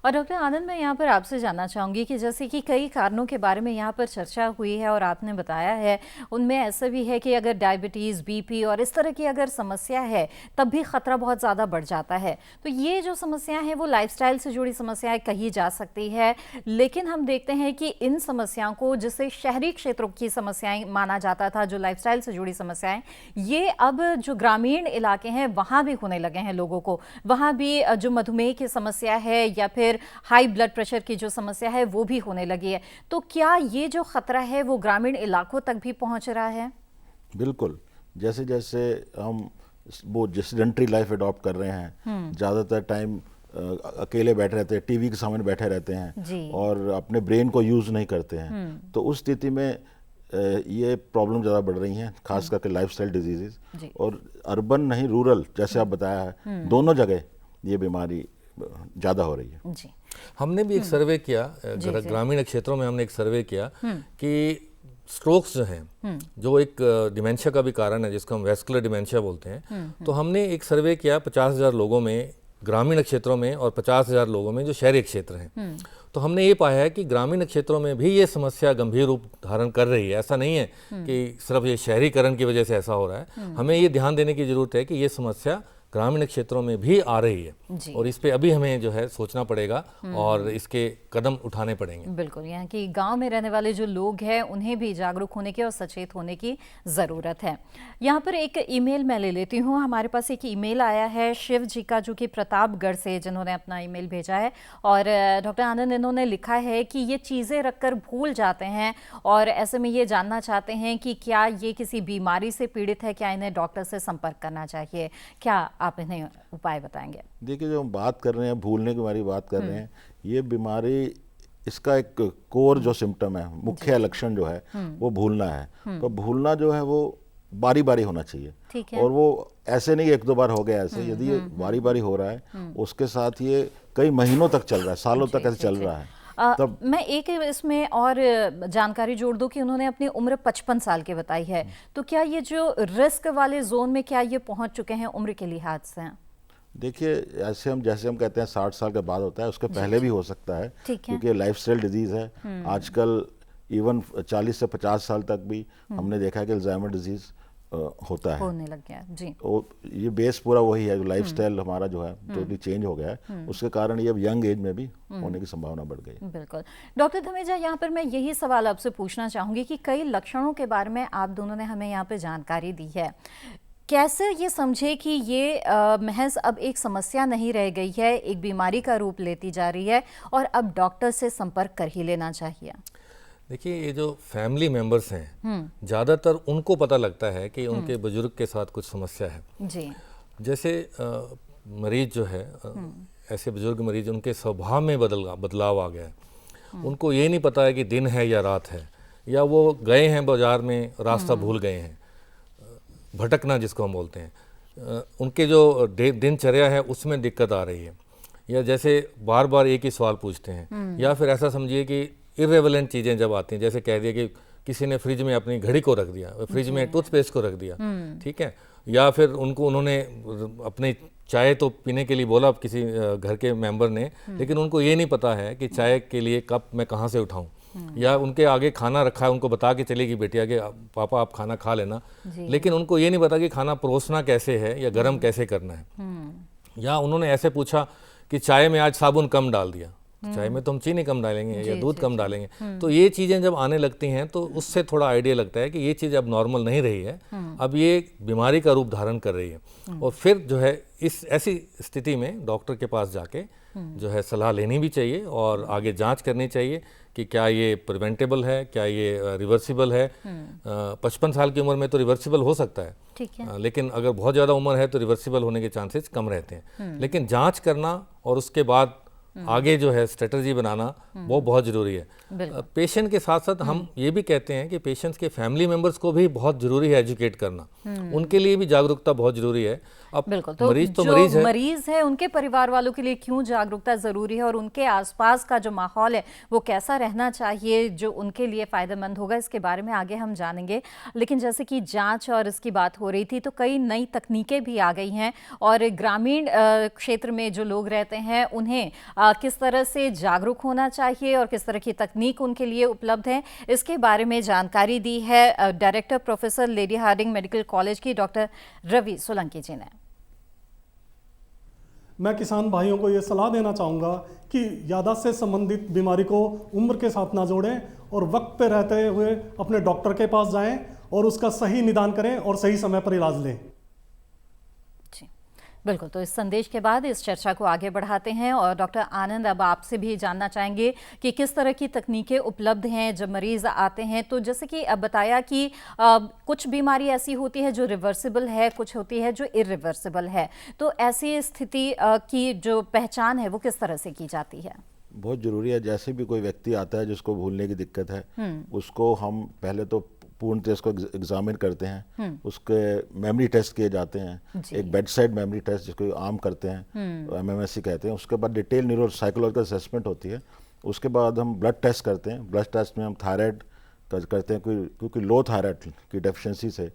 और डॉक्टर आनंद, मैं यहाँ पर आपसे जानना चाहूँगी कि जैसे कि कई कारणों के बारे में यहाँ पर चर्चा हुई है और आपने बताया है, उनमें ऐसा भी है कि अगर डायबिटीज़, बीपी और इस तरह की अगर समस्या है तब भी ख़तरा बहुत ज़्यादा बढ़ जाता है। तो ये जो समस्या है वो लाइफस्टाइल से जुड़ी समस्याएं कही जा सकती है, लेकिन हम देखते हैं कि इन समस्याओं को, जिसे शहरी क्षेत्रों की समस्याएं माना जाता था, जो लाइफस्टाइल से जुड़ी समस्याएं, ये अब जो ग्रामीण इलाके हैं वहाँ भी होने लगे हैं लोगों को। वहाँ भी जो मधुमेह की समस्या है या फिर हाई ब्लड प्रेशर की जो समस्या है वो भी होने लगी है। तो क्या ये जो खतरा है वो ग्रामीण इलाकों तक भी पहुंच रहा है? बिल्कुल। जैसे जैसे हम वो रेसिडेंटरी लाइफ अडॉप्ट कर रहे हैं, ज़्यादातर टाइम अकेले बैठे रहते हैं, टीवी के सामने बैठे रहते हैं और अपने ब्रेन को यूज़ नहीं करते हैं, तो उस स्थिति में ये प्रॉब्लम ज़्यादा बढ़ रही हैं, खास करके लाइफस्टाइल डिजीज़। और अर्बन नहीं, रूरल, जैसे आप बताया है, दोनों जगह ये बीमारी ज़्यादा हो रही है। जी। हमने भी एक सर्वे किया, ग्रामीण क्षेत्रों में हमने एक सर्वे किया कि स्ट्रोक्स जो हैं, जो एक डिमेंशिया का भी कारण है जिसको हम वेस्कुलर डिमेंशिया बोलते हैं, तो हमने एक सर्वे किया 50,000 लोगों में ग्रामीण क्षेत्रों में और 50,000 लोगों में जो शहरी क्षेत्र हैं। तो हमने ये पाया है कि ग्रामीण क्षेत्रों में भी ये समस्या गंभीर रूप धारण कर रही है। ऐसा नहीं है कि सिर्फ ये शहरीकरण की वजह से ऐसा हो रहा है। हमें ये ध्यान देने की ज़रूरत है कि ये समस्या ग्रामीण क्षेत्रों में भी आ रही है और इस पे अभी हमें जो है सोचना पड़ेगा और इसके कदम उठाने पड़ेंगे। बिल्कुल, यहाँ की गांव में रहने वाले जो लोग हैं उन्हें भी जागरूक होने की और सचेत होने की ज़रूरत है। यहाँ पर एक ईमेल मैं ले लेती हूँ। हमारे पास एक ईमेल आया है शिव जी का, जो कि प्रतापगढ़ से, जिन्होंने अपना ईमेल भेजा है और डॉक्टर आनंद, इन्होंने लिखा है कि ये चीज़ें रखकर भूल जाते हैं और ऐसे में ये जानना चाहते हैं कि क्या ये किसी बीमारी से पीड़ित है, क्या इन्हें डॉक्टर से संपर्क करना चाहिए, क्या आप इन्हें उपाय बताएंगे? देखिए, जो हम बात कर रहे हैं, भूलने की हमारी बात कर रहे हैं, ये बीमारी, इसका एक कोर जो सिम्टम है, मुख्य लक्षण जो है वो भूलना है। तो भूलना जो है वो बारी बारी होना चाहिए और वो ऐसे नहीं एक दो बार हो गया ऐसे, यदि ये बारी बारी हो रहा है उसके साथ ये कई महीनों तक चल रहा है, सालों तक ऐसे चल रहा है। तब मैं एक इसमें और जानकारी जोड़ दूं कि उन्होंने अपनी उम्र 55 साल की बताई है, तो क्या ये जो रिस्क वाले जोन में क्या ये पहुंच चुके हैं उम्र के लिहाज से? देखिए, जैसे हम कहते हैं 60 साल के बाद होता है, उसके पहले भी हो सकता है, क्योंकि लाइफस्टाइल डिजीज़ है। आजकल इवन 40 से 50 साल तक भी हमने देखा है कि अल्जाइमर डिजीज़ होता है, होने लग गया। जी। तो ये बेस पूरा वही है, जो लाइफस्टाइल हमारा जो है टोटली चेंज हो गया है, उसके कारण ये अब यंग एज में भी होने की संभावना बढ़ गई। बिल्कुल। डॉक्टर धमेजा, यहाँ पर मैं यही सवाल आपसे पूछना चाहूँगी कि कई लक्षणों के बारे में आप दोनों ने हमें यहाँ पर जानकारी दी है, कैसे ये समझे कि ये महज अब एक समस्या नहीं रह गई है, एक बीमारी का रूप लेती जा रही है और अब डॉक्टर से संपर्क कर ही लेना चाहिए? देखिए, ये जो फैमिली मेंबर्स हैं, ज़्यादातर उनको पता लगता है कि उनके बुजुर्ग के साथ कुछ समस्या है। जी। जैसे मरीज जो है, ऐसे बुजुर्ग मरीज, उनके स्वभाव में बदलाव आ गया है। उनको ये नहीं पता है कि दिन है या रात है, या वो गए हैं बाजार में, रास्ता भूल गए हैं, भटकना जिसको हम बोलते हैं। उनके जो दिनचर्या है उसमें दिक्कत आ रही है, या जैसे बार बार एक ही सवाल पूछते हैं, या फिर ऐसा समझिए कि इर्रेलेवेंट चीज़ें जब आती हैं, जैसे कह दिया कि किसी ने फ्रिज में अपनी घड़ी को रख दिया, फ्रिज में टूथपेस्ट को रख दिया, ठीक है, या फिर उन्होंने अपनी चाय तो पीने के लिए बोला किसी घर के मेंबर ने, लेकिन उनको ये नहीं पता है कि चाय के लिए कप मैं कहाँ से उठाऊँ, या उनके आगे खाना रखा है, उनको बता के चलेगी बेटिया कि पापा आप खाना खा लेना, लेकिन उनको ये नहीं पता कि खाना परोसना कैसे है या गर्म कैसे करना है। या उन्होंने ऐसे पूछा कि चाय में आज साबुन कम डाल दिया, चाय में तो हम चीनी कम डालेंगे या दूध कम डालेंगे। तो ये चीज़ें जब आने लगती हैं तो उससे थोड़ा आइडिया लगता है कि ये चीज़ अब नॉर्मल नहीं रही है, अब ये बीमारी का रूप धारण कर रही है। और फिर जो है इस ऐसी स्थिति में डॉक्टर के पास जाके जो है सलाह लेनी भी चाहिए और आगे जांच करनी चाहिए कि क्या ये प्रिवेंटेबल है, क्या ये रिवर्सिबल है। 55 साल की उम्र में तो रिवर्सिबल हो सकता है, ठीक है। लेकिन अगर बहुत ज़्यादा उम्र है तो रिवर्सिबल होने के चांसेस कम रहते हैं। लेकिन जांच करना और उसके बाद आगे जो है स्ट्रेटजी बनाना वो बहुत ज़रूरी है। पेशेंट के साथ साथ हम ये भी कहते हैं कि पेशेंट्स के फैमिली मेंबर्स को भी बहुत ज़रूरी है एजुकेट करना, उनके लिए भी जागरूकता बहुत ज़रूरी है। अब बिल्कुल, तो मरीज तो जो मरीज है उनके परिवार वालों के लिए क्यों जागरूकता जरूरी है और उनके आसपास का जो माहौल है वो कैसा रहना चाहिए जो उनके लिए फायदेमंद होगा, इसके बारे में आगे हम जानेंगे। लेकिन जैसे कि जांच और इसकी बात हो रही थी तो कई नई तकनीकें भी आ गई हैं और ग्रामीण क्षेत्र में जो लोग रहते हैं उन्हें किस तरह से जागरूक होना चाहिए और किस तरह की तकनीक उनके लिए उपलब्ध है, इसके बारे में जानकारी दी है director professor Lady Hardinge medical college की डॉक्टर रवि सोलंकी जी ने। मैं किसान भाइयों को ये सलाह देना चाहूँगा कि याददाश्त से संबंधित बीमारी को उम्र के साथ ना जोड़ें और वक्त पे रहते हुए अपने डॉक्टर के पास जाएं और उसका सही निदान करें और सही समय पर इलाज लें। बिल्कुल, तो इस संदेश के बाद इस चर्चा को आगे बढ़ाते हैं और डॉक्टर आनंद अब आपसे भी जानना चाहेंगे कि किस तरह की तकनीकें उपलब्ध हैं जब मरीज आते हैं। तो जैसे कि अब बताया कि कुछ बीमारी ऐसी होती है जो रिवर्सिबल है, कुछ होती है जो इरिवर्सिबल है, तो ऐसी स्थिति की जो पहचान है वो किस तरह से की जाती है? बहुत ज़रूरी है। जैसे भी कोई व्यक्ति आता है जिसको भूलने की दिक्कत है उसको हम पहले तो पूर्ण टेस्ट को एग्जामिन करते हैं, उसके मेमोरी टेस्ट किए जाते हैं, एक बेड साइड मेमोरी टेस्ट जिसको आम करते हैं, MMSE कहते हैं। उसके बाद डिटेल न्यूरो साइकोलॉजिकल असेसमेंट होती है। उसके बाद हम ब्लड टेस्ट करते हैं। ब्लड टेस्ट में हम थायराइड करते हैं क्योंकि लो थायराइड की डेफिशिएंसी से,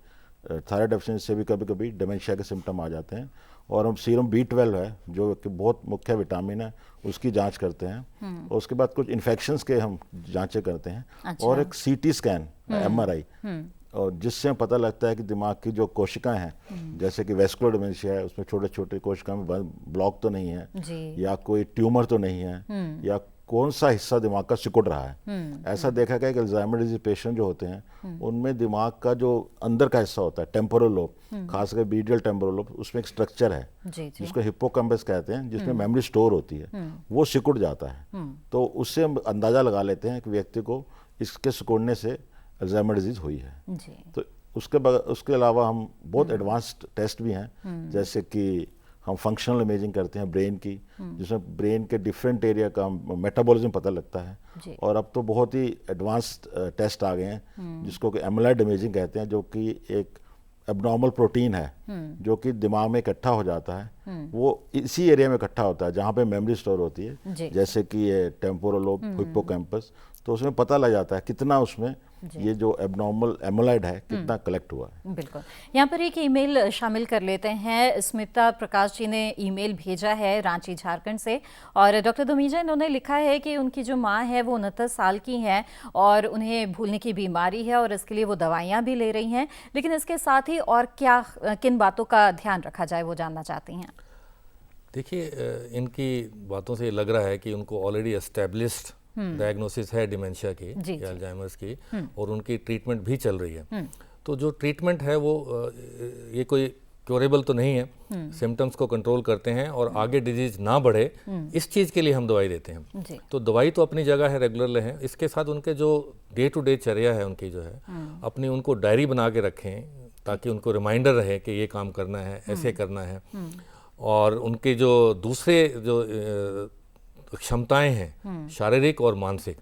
थायराइड डेफिशिएंसी से भी कभी कभी डिमेंशिया के सिम्टम आ जाते हैं। और हम सीरम B12 है जो कि बहुत मुख्य विटामिन है, उसकी जांच करते हैं। और उसके बाद कुछ इन्फेक्शंस के हम जांचें करते हैं। अच्छा। और एक CT स्कैन, MRI, और जिससे हमें पता लगता है कि दिमाग की जो कोशिकाएं हैं जैसे कि वेस्कुलर डिमेंशिया है उसमें छोटे छोटे कोशिकाएं में ब्लॉक तो नहीं है या कोई ट्यूमर तो नहीं है या कौन सा हिस्सा दिमाग का सिकुड़ रहा है। ऐसा देखा गया कि अल्जाइमर डिजीज पेशेंट जो होते हैं उनमें दिमाग का जो अंदर का हिस्सा होता है टेम्पोरल लोब, खासकर मीडियल टेम्पोरल लोब, उसमें एक स्ट्रक्चर है जिसको हिप्पोकैम्पस कहते हैं जिसमें मेमोरी स्टोर होती है, वो सिकुड़ जाता है। तो उससे हम अंदाजा लगा लेते हैं कि व्यक्ति को इसके सिकुड़ने से अल्जाइमर डिजीज हुई है। तो उसके अलावा हम बहुत एडवांस्ड टेस्ट भी हैं जैसे कि हम फंक्शनल इमेजिंग करते हैं ब्रेन की, जिसमें ब्रेन के डिफरेंट एरिया का मेटाबॉलिज्म पता लगता है। और अब तो बहुत ही एडवांस्ड टेस्ट आ गए हैं जिसको कि एमिलॉइड इमेजिंग कहते हैं, जो कि एक एबनॉर्मल प्रोटीन है जो कि दिमाग में इकट्ठा हो जाता है। वो इसी एरिया में इकट्ठा होता है जहाँ पे मेमोरी स्टोर होती है, जैसे कि ये टेम्पोरल लोब, हिप्पोकैम्पस। तो उसमें पता लग जाता है कितना उसमें ये जो एबनॉर्मल एमिलॉइड है कितना कलेक्ट हुआ है। बिल्कुल, यहाँ पर एक ईमेल शामिल कर लेते हैं। स्मिता प्रकाश जी ने ईमेल भेजा है रांची झारखंड से और डॉक्टर धमीजा इन्होंने लिखा है कि उनकी जो माँ है वो 69 साल की हैं और उन्हें भूलने की बीमारी है और इसके लिए वो दवाइयाँ भी ले रही हैं, लेकिन इसके साथ ही और क्या किन बातों का ध्यान रखा जाए वो जानना चाहती हैं। देखिए, इनकी बातों से लग रहा है कि उनको ऑलरेडी एस्टेब्लिश्ड डायग्नोसिस है डिमेंशिया की या अल्जाइमर्स की और उनकी ट्रीटमेंट भी चल रही है। तो जो ट्रीटमेंट है वो ये कोई क्योरेबल तो नहीं है, सिम्टम्स को कंट्रोल करते हैं और आगे डिजीज ना बढ़े इस चीज़ के लिए हम दवाई देते हैं। तो दवाई तो अपनी जगह है, रेगुलर है। इसके साथ उनके जो डे टू डे चर्या है उनकी जो है अपनी उनको डायरी बना के रखें ताकि उनको रिमाइंडर रहे कि ये काम करना है, ऐसे करना है। और उनके जो दूसरे जो क्षमताएं हैं शारीरिक और मानसिक,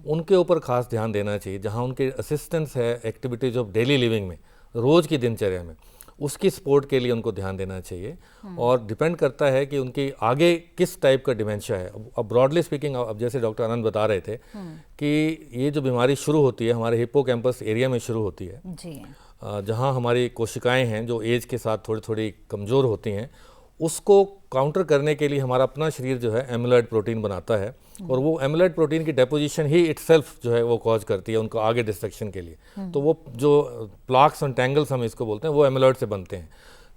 उनके ऊपर खास ध्यान देना चाहिए। जहां उनके असिस्टेंस है एक्टिविटीज ऑफ डेली लिविंग में, रोज की दिनचर्या में, उसकी सपोर्ट के लिए उनको ध्यान देना चाहिए। और डिपेंड करता है कि उनकी आगे किस टाइप का डिमेंशिया है। अब ब्रॉडली स्पीकिंग, अब जैसे डॉक्टर आनंद बता रहे थे कि ये जो बीमारी शुरू होती है हमारे हिप्पोकैम्पस एरिया में शुरू होती है जी। जहाँ हमारी कोशिकाएं हैं जो एज के साथ थोड़ी थोड़ी कमज़ोर होती हैं, उसको काउंटर करने के लिए हमारा अपना शरीर जो है एमिलॉइड प्रोटीन बनाता है और वो एमिलॉइड प्रोटीन की डेपोजिशन ही इटसेल्फ जो है वो कॉज करती है उनको आगे डिस्ट्रक्शन के लिए। तो वो जो प्लाक्स एंड टैंगल्स हम इसको बोलते हैं वो एमिलॉइड से बनते हैं।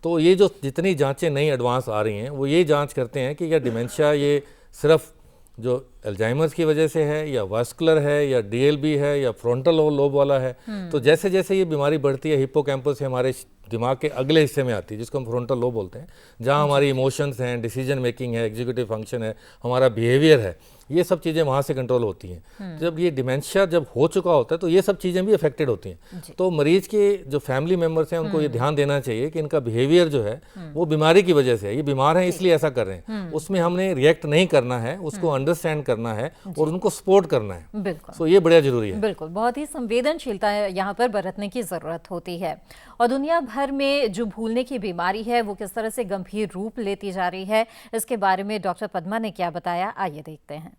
तो ये जो जितनी जांचें नई एडवांस आ रही हैं वो ये जांच करते हैं कि यह डिमेंशिया ये सिर्फ जो अल्जाइमर्स की वजह से है या वास्कुलर है या डीएलबी है या फ्रंटल लोब वाला है, तो जैसे जैसे ये बीमारी बढ़ती है हिप्पोकैम्पस से हमारे दिमाग के अगले हिस्से में आती है जिसको हम फ्रंटल लोब बोलते हैं, जहाँ हमारी इमोशंस हैं, डिसीजन मेकिंग है, एग्जीक्यूटिव फंक्शन है, हमारा बिहेवियर है, ये सब चीज़ें वहाँ से कंट्रोल होती हैं। जब ये डिमेंशिया जब हो चुका होता है तो ये सब चीज़ें भी अफेक्टेड होती हैं। तो मरीज के जो फैमिली मेम्बर्स हैं उनको ये ध्यान देना चाहिए कि इनका बिहेवियर जो है वो बीमारी की वजह से है, ये बीमार हैं इसलिए ऐसा कर रहे हैं, उसमें हमने रिएक्ट नहीं करना है, उसको अंडरस्टैंड करना है और उनको सपोर्ट करना है। बिल्कुल, सो ये बड़ा जरूरी है। बिल्कुल, बहुत ही संवेदनशीलता यहाँ पर बरतने की जरूरत होती है। और दुनिया भर में जो भूलने की बीमारी है वो किस तरह से गंभीर रूप लेती जा रही है, इसके बारे में डॉक्टर पद्मा ने क्या बताया, आइए देखते हैं।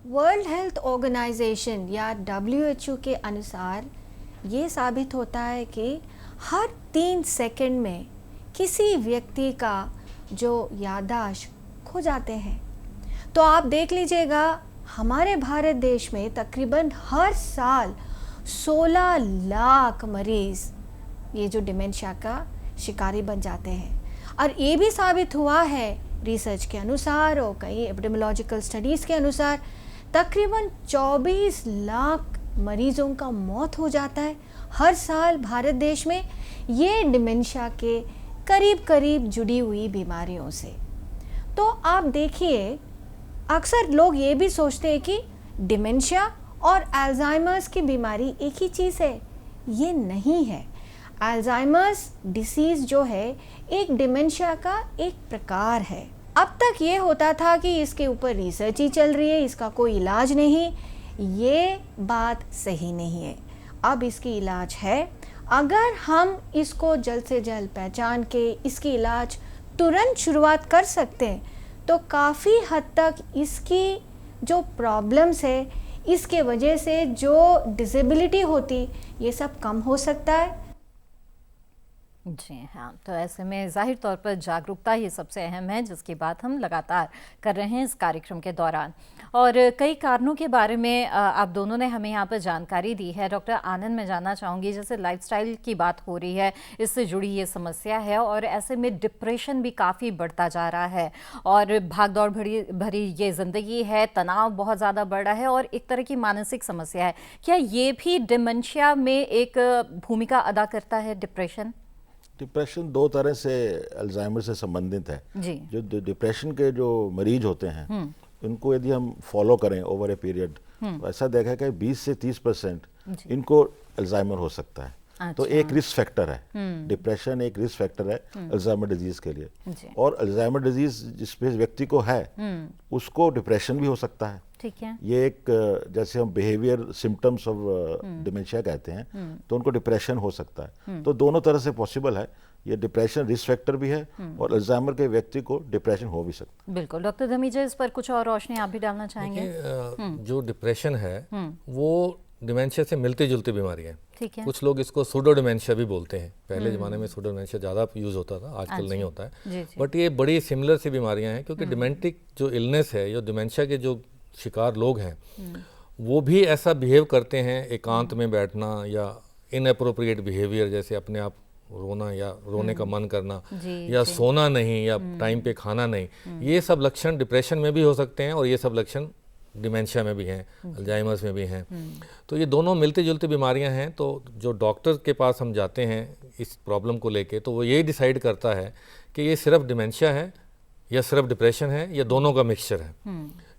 वर्ल्ड हेल्थ ऑर्गेनाइजेशन या WHO के अनुसार ये साबित होता है कि हर 3 सेकंड में किसी व्यक्ति का जो याददाश्त खो जाते हैं। तो आप देख लीजिएगा, हमारे भारत देश में तकरीबन हर साल 16 लाख मरीज ये जो डिमेंशिया का शिकारी बन जाते हैं। और ये भी साबित हुआ है रिसर्च के अनुसार और कई एपिडेमियोलॉजिकल स्टडीज़ के अनुसार तकरीबन 24 लाख मरीजों का मौत हो जाता है हर साल भारत देश में, ये डिमेंशिया के करीब करीब जुड़ी हुई बीमारियों से। तो आप देखिए, अक्सर लोग ये भी सोचते हैं कि डिमेंशिया और अल्जाइमर्स की बीमारी एक ही चीज़ है। ये नहीं है। अल्जाइमर्स डिसीज़ जो है एक डिमेंशिया का एक प्रकार है। अब तक ये होता था कि इसके ऊपर रिसर्च ही चल रही है, इसका कोई इलाज नहीं। ये बात सही नहीं है। अब इसकी इलाज है। अगर हम इसको जल्द से जल्द पहचान के इसकी इलाज तुरंत शुरुआत कर सकते हैं तो काफ़ी हद तक इसकी जो प्रॉब्लम्स है, इसके वजह से जो डिसेबिलिटी होती, ये सब कम हो सकता है। जी हाँ, तो ऐसे में जाहिर तौर पर जागरूकता ही सबसे अहम है, जिसकी बात हम लगातार कर रहे हैं इस कार्यक्रम के दौरान। और कई कारणों के बारे में आप दोनों ने हमें यहाँ पर जानकारी दी है। डॉक्टर आनंद, मैं जानना चाहूँगी, जैसे लाइफस्टाइल की बात हो रही है, इससे जुड़ी ये समस्या है और ऐसे में डिप्रेशन भी काफ़ी बढ़ता जा रहा है और भागदौड़ भरी ये ज़िंदगी है, तनाव बहुत ज़्यादा बढ़ रहा है और एक तरह की मानसिक समस्या है। क्या ये भी डिमेंशिया में एक भूमिका अदा करता है, डिप्रेशन? डिप्रेशन 2 तरह से अल्जाइमर से संबंधित है जी। जो डिप्रेशन के जो मरीज होते हैं इनको यदि हम फॉलो करें ओवर ए पीरियड, तो ऐसा देखा है कि 20 से 30% इनको अल्जाइमर हो सकता है। तो एक रिस्क फैक्टर है, डिप्रेशन एक रिस्क फैक्टर है अल्जाइमर डिजीज के लिए। और अल्जाइमर डिजीज जिस व्यक्ति को है उसको डिप्रेशन भी हो सकता है। ठीक है। ये एक जैसे हम बिहेवियर सिम्टम्स ऑफ डिमेंशिया कहते हैं, तो उनको डिप्रेशन हो सकता है। तो दोनों तरह से पॉसिबल है। ये डिप्रेशन रिस्क फैक्टर भी है और अल्जाइमर के व्यक्ति को डिप्रेशन हो भी सकता है। बिल्कुल। डॉक्टर धमीजा, इस पर कुछ और रोशनी आप भी डालना चाहेंगे? जो डिप्रेशन है वो डिमेंशिया से मिलती जुलती बीमारी है। ठीक है। कुछ लोग इसको सूडो डिमेंशिया भी बोलते हैं। पहले ज़माने में सूडो डिमेंशिया ज़्यादा यूज़ होता था, आजकल नहीं होता है। बट ये बड़ी सिमिलर सी बीमारियां हैं, क्योंकि डिमेंटिक जो इलनेस है, जो डिमेंशिया के जो शिकार लोग हैं वो भी ऐसा बिहेव करते हैं, एकांत में बैठना या इनअप्रोप्रिएट बिहेवियर, जैसे अपने आप रोना या रोने का मन करना या सोना नहीं या टाइम पे खाना नहीं। ये सब लक्षण डिप्रेशन में भी हो सकते हैं और ये सब लक्षण डिमेंशिया में भी हैं, अल्जाइमर्स में भी हैं। तो ये दोनों मिलती जुलती बीमारियां हैं। तो जो डॉक्टर के पास हम जाते हैं इस प्रॉब्लम को लेके, तो वो ये डिसाइड करता है कि ये सिर्फ डिमेंशिया है या सिर्फ डिप्रेशन है या दोनों का मिक्सचर है,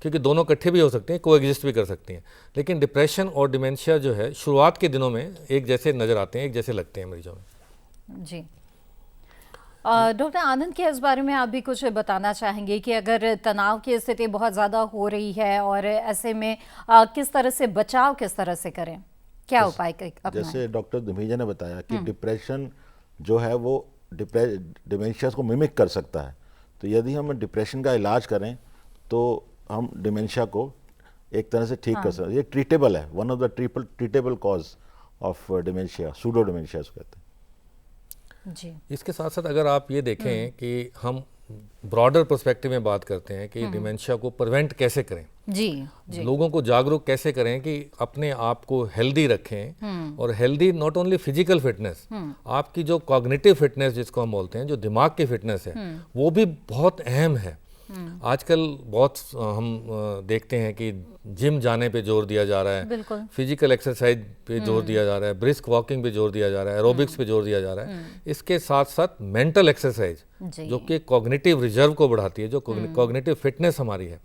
क्योंकि दोनों इकट्ठे भी हो सकते हैं, कोएग्जिस्ट भी कर सकती हैं। लेकिन डिप्रेशन और डिमेंशिया जो है शुरुआत के दिनों में एक जैसे नज़र आते हैं, एक जैसे लगते हैं मरीजों में। जी। डॉक्टर आनंद, के इस बारे में आप भी कुछ बताना चाहेंगे कि अगर तनाव की स्थिति बहुत ज़्यादा हो रही है और ऐसे में किस तरह से बचाव किस तरह से करें, क्या उपाय अपनाएं? जैसे डॉक्टर धमीजा ने बताया कि डिप्रेशन जो है वो डिमेंशिया को मिमिक कर सकता है। तो यदि हम डिप्रेशन का इलाज करें तो हम डिमेंशिया को एक तरह से ठीक कर सकते हैं। ये ट्रीटेबल है, one of the treatable cause of dementia, pseudo dementia कहते हैं। जी। इसके साथ साथ अगर आप ये देखें कि हम ब्रॉडर पर्सपेक्टिव में बात करते हैं कि डिमेंशिया को प्रिवेंट कैसे करें, जी। लोगों को जागरूक कैसे करें कि अपने आप को हेल्दी रखें। और healthy not only physical fitness, आपकी जो कॉग्निटिव फिटनेस जिसको हम बोलते हैं, जो दिमाग की फिटनेस है, वो भी बहुत अहम है। आजकल बहुत हम देखते हैं कि जिम जाने पे जोर दिया जा रहा है, बिल्कुल। फिजिकल एक्सरसाइज पे जोर दिया जा रहा है, ब्रिस्क वॉकिंग पे जोर दिया जा रहा है, एरोबिक्स पे जोर दिया जा रहा है। इसके साथ साथ मेंटल एक्सरसाइज जी। जो कि कॉग्निटिव रिजर्व को बढ़ाती है, जो कॉग्निटिव फिटनेस हमारी है,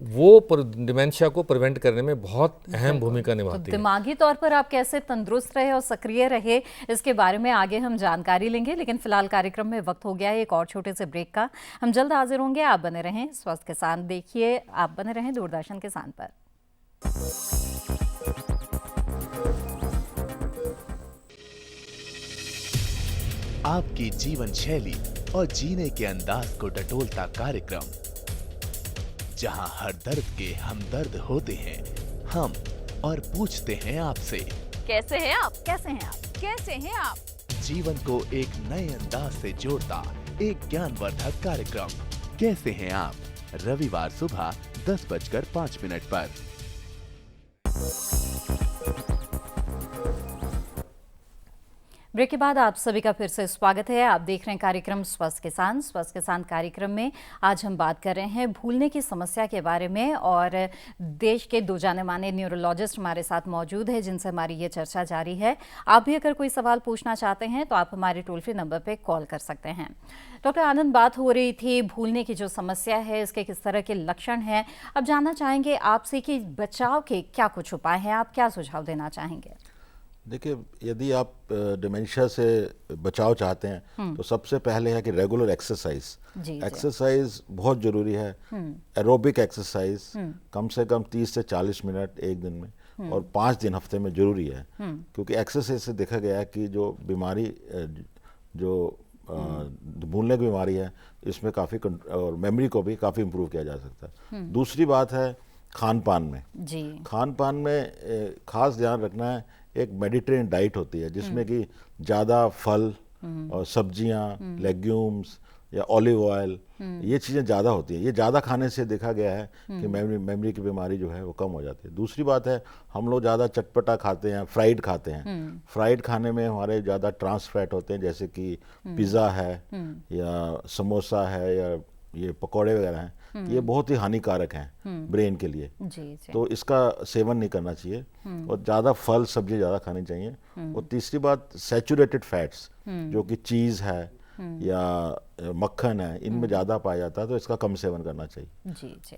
वो डिमेंशिया को प्रिवेंट करने में बहुत अहम भूमिका तो निभाती है। दिमागी तौर पर आप कैसे तंदुरुस्त रहे और सक्रिय रहे, इसके बारे में आगे हम जानकारी लेंगे, लेकिन फिलहाल कार्यक्रम में वक्त हो गया है एक और छोटे से ब्रेक का। हम जल्द हाजिर होंगे। आप बने रहें स्वस्थ किसान देखिए, आप बने रहें दूरदर्शन किसान पर। आपकी जीवन शैली और जीने के अंदाज को टटोलता कार्यक्रम, जहां हर दर्द के हमदर्द होते हैं हम और पूछते हैं आपसे, कैसे हैं आप? कैसे हैं आप? कैसे हैं आप? जीवन को एक नए अंदाज से जोड़ता एक ज्ञानवर्धक कार्यक्रम, कैसे हैं आप? रविवार सुबह 10:05 पर। ब्रेक के बाद आप सभी का फिर से स्वागत है। आप देख रहे हैं कार्यक्रम स्वस्थ किसान। स्वस्थ किसान कार्यक्रम में आज हम बात कर रहे हैं भूलने की समस्या के बारे में, और देश के दो जाने माने न्यूरोलॉजिस्ट हमारे साथ मौजूद है जिनसे हमारी ये चर्चा जारी है। आप भी अगर कोई सवाल पूछना चाहते हैं तो आप हमारे टोल फ्री नंबर पर कॉल कर सकते हैं। डॉक्टर आनंद, बात हो रही थी भूलने की जो समस्या है, इसके किस तरह के लक्षण हैं। अब जानना चाहेंगे आपसे कि बचाव के क्या कुछ उपाय हैं, आप क्या सुझाव देना चाहेंगे? देखिए, यदि आप डिमेंशिया से बचाव चाहते हैं तो सबसे पहले है कि रेगुलर एक्सरसाइज। एक्सरसाइज बहुत ज़रूरी है। एरोबिक एक्सरसाइज कम से कम 30 से 40 मिनट एक दिन में और 5 दिन हफ्ते में ज़रूरी है, क्योंकि एक्सरसाइज से देखा गया है कि जो बीमारी जो भूलने की बीमारी है इसमें काफ़ी और मेमोरी को भी काफ़ी इम्प्रूव किया जा सकता है। दूसरी बात है खान पान में। जी, खान पान में खास ध्यान रखना है। एक मेडिटेरियन डाइट होती है जिसमें कि ज़्यादा फल और सब्जियां, लेग्यूम्स या ऑलिव ऑयल, ये चीज़ें ज़्यादा होती हैं। ये ज़्यादा खाने से देखा गया है कि मेमोरी की बीमारी जो है वो कम हो जाती है। दूसरी बात है, हम लोग ज़्यादा चटपटा खाते हैं, फ्राइड खाते हैं। फ्राइड खाने में हमारे ज़्यादा ट्रांस फैट होते हैं, जैसे कि पिज़्ज़ा है या समोसा है या ये पकौड़े वगैरह हैं। ये बहुत ही हानिकारक हैं ब्रेन के लिए। जी। तो इसका सेवन नहीं करना चाहिए और ज़्यादा फल सब्जी ज़्यादा खानी चाहिए। और तीसरी बात, सैचुरेटेड फैट्स जो कि चीज़ है या मक्खन है, इनमें ज़्यादा पाया जाता है, तो इसका कम सेवन करना चाहिए। जी जी,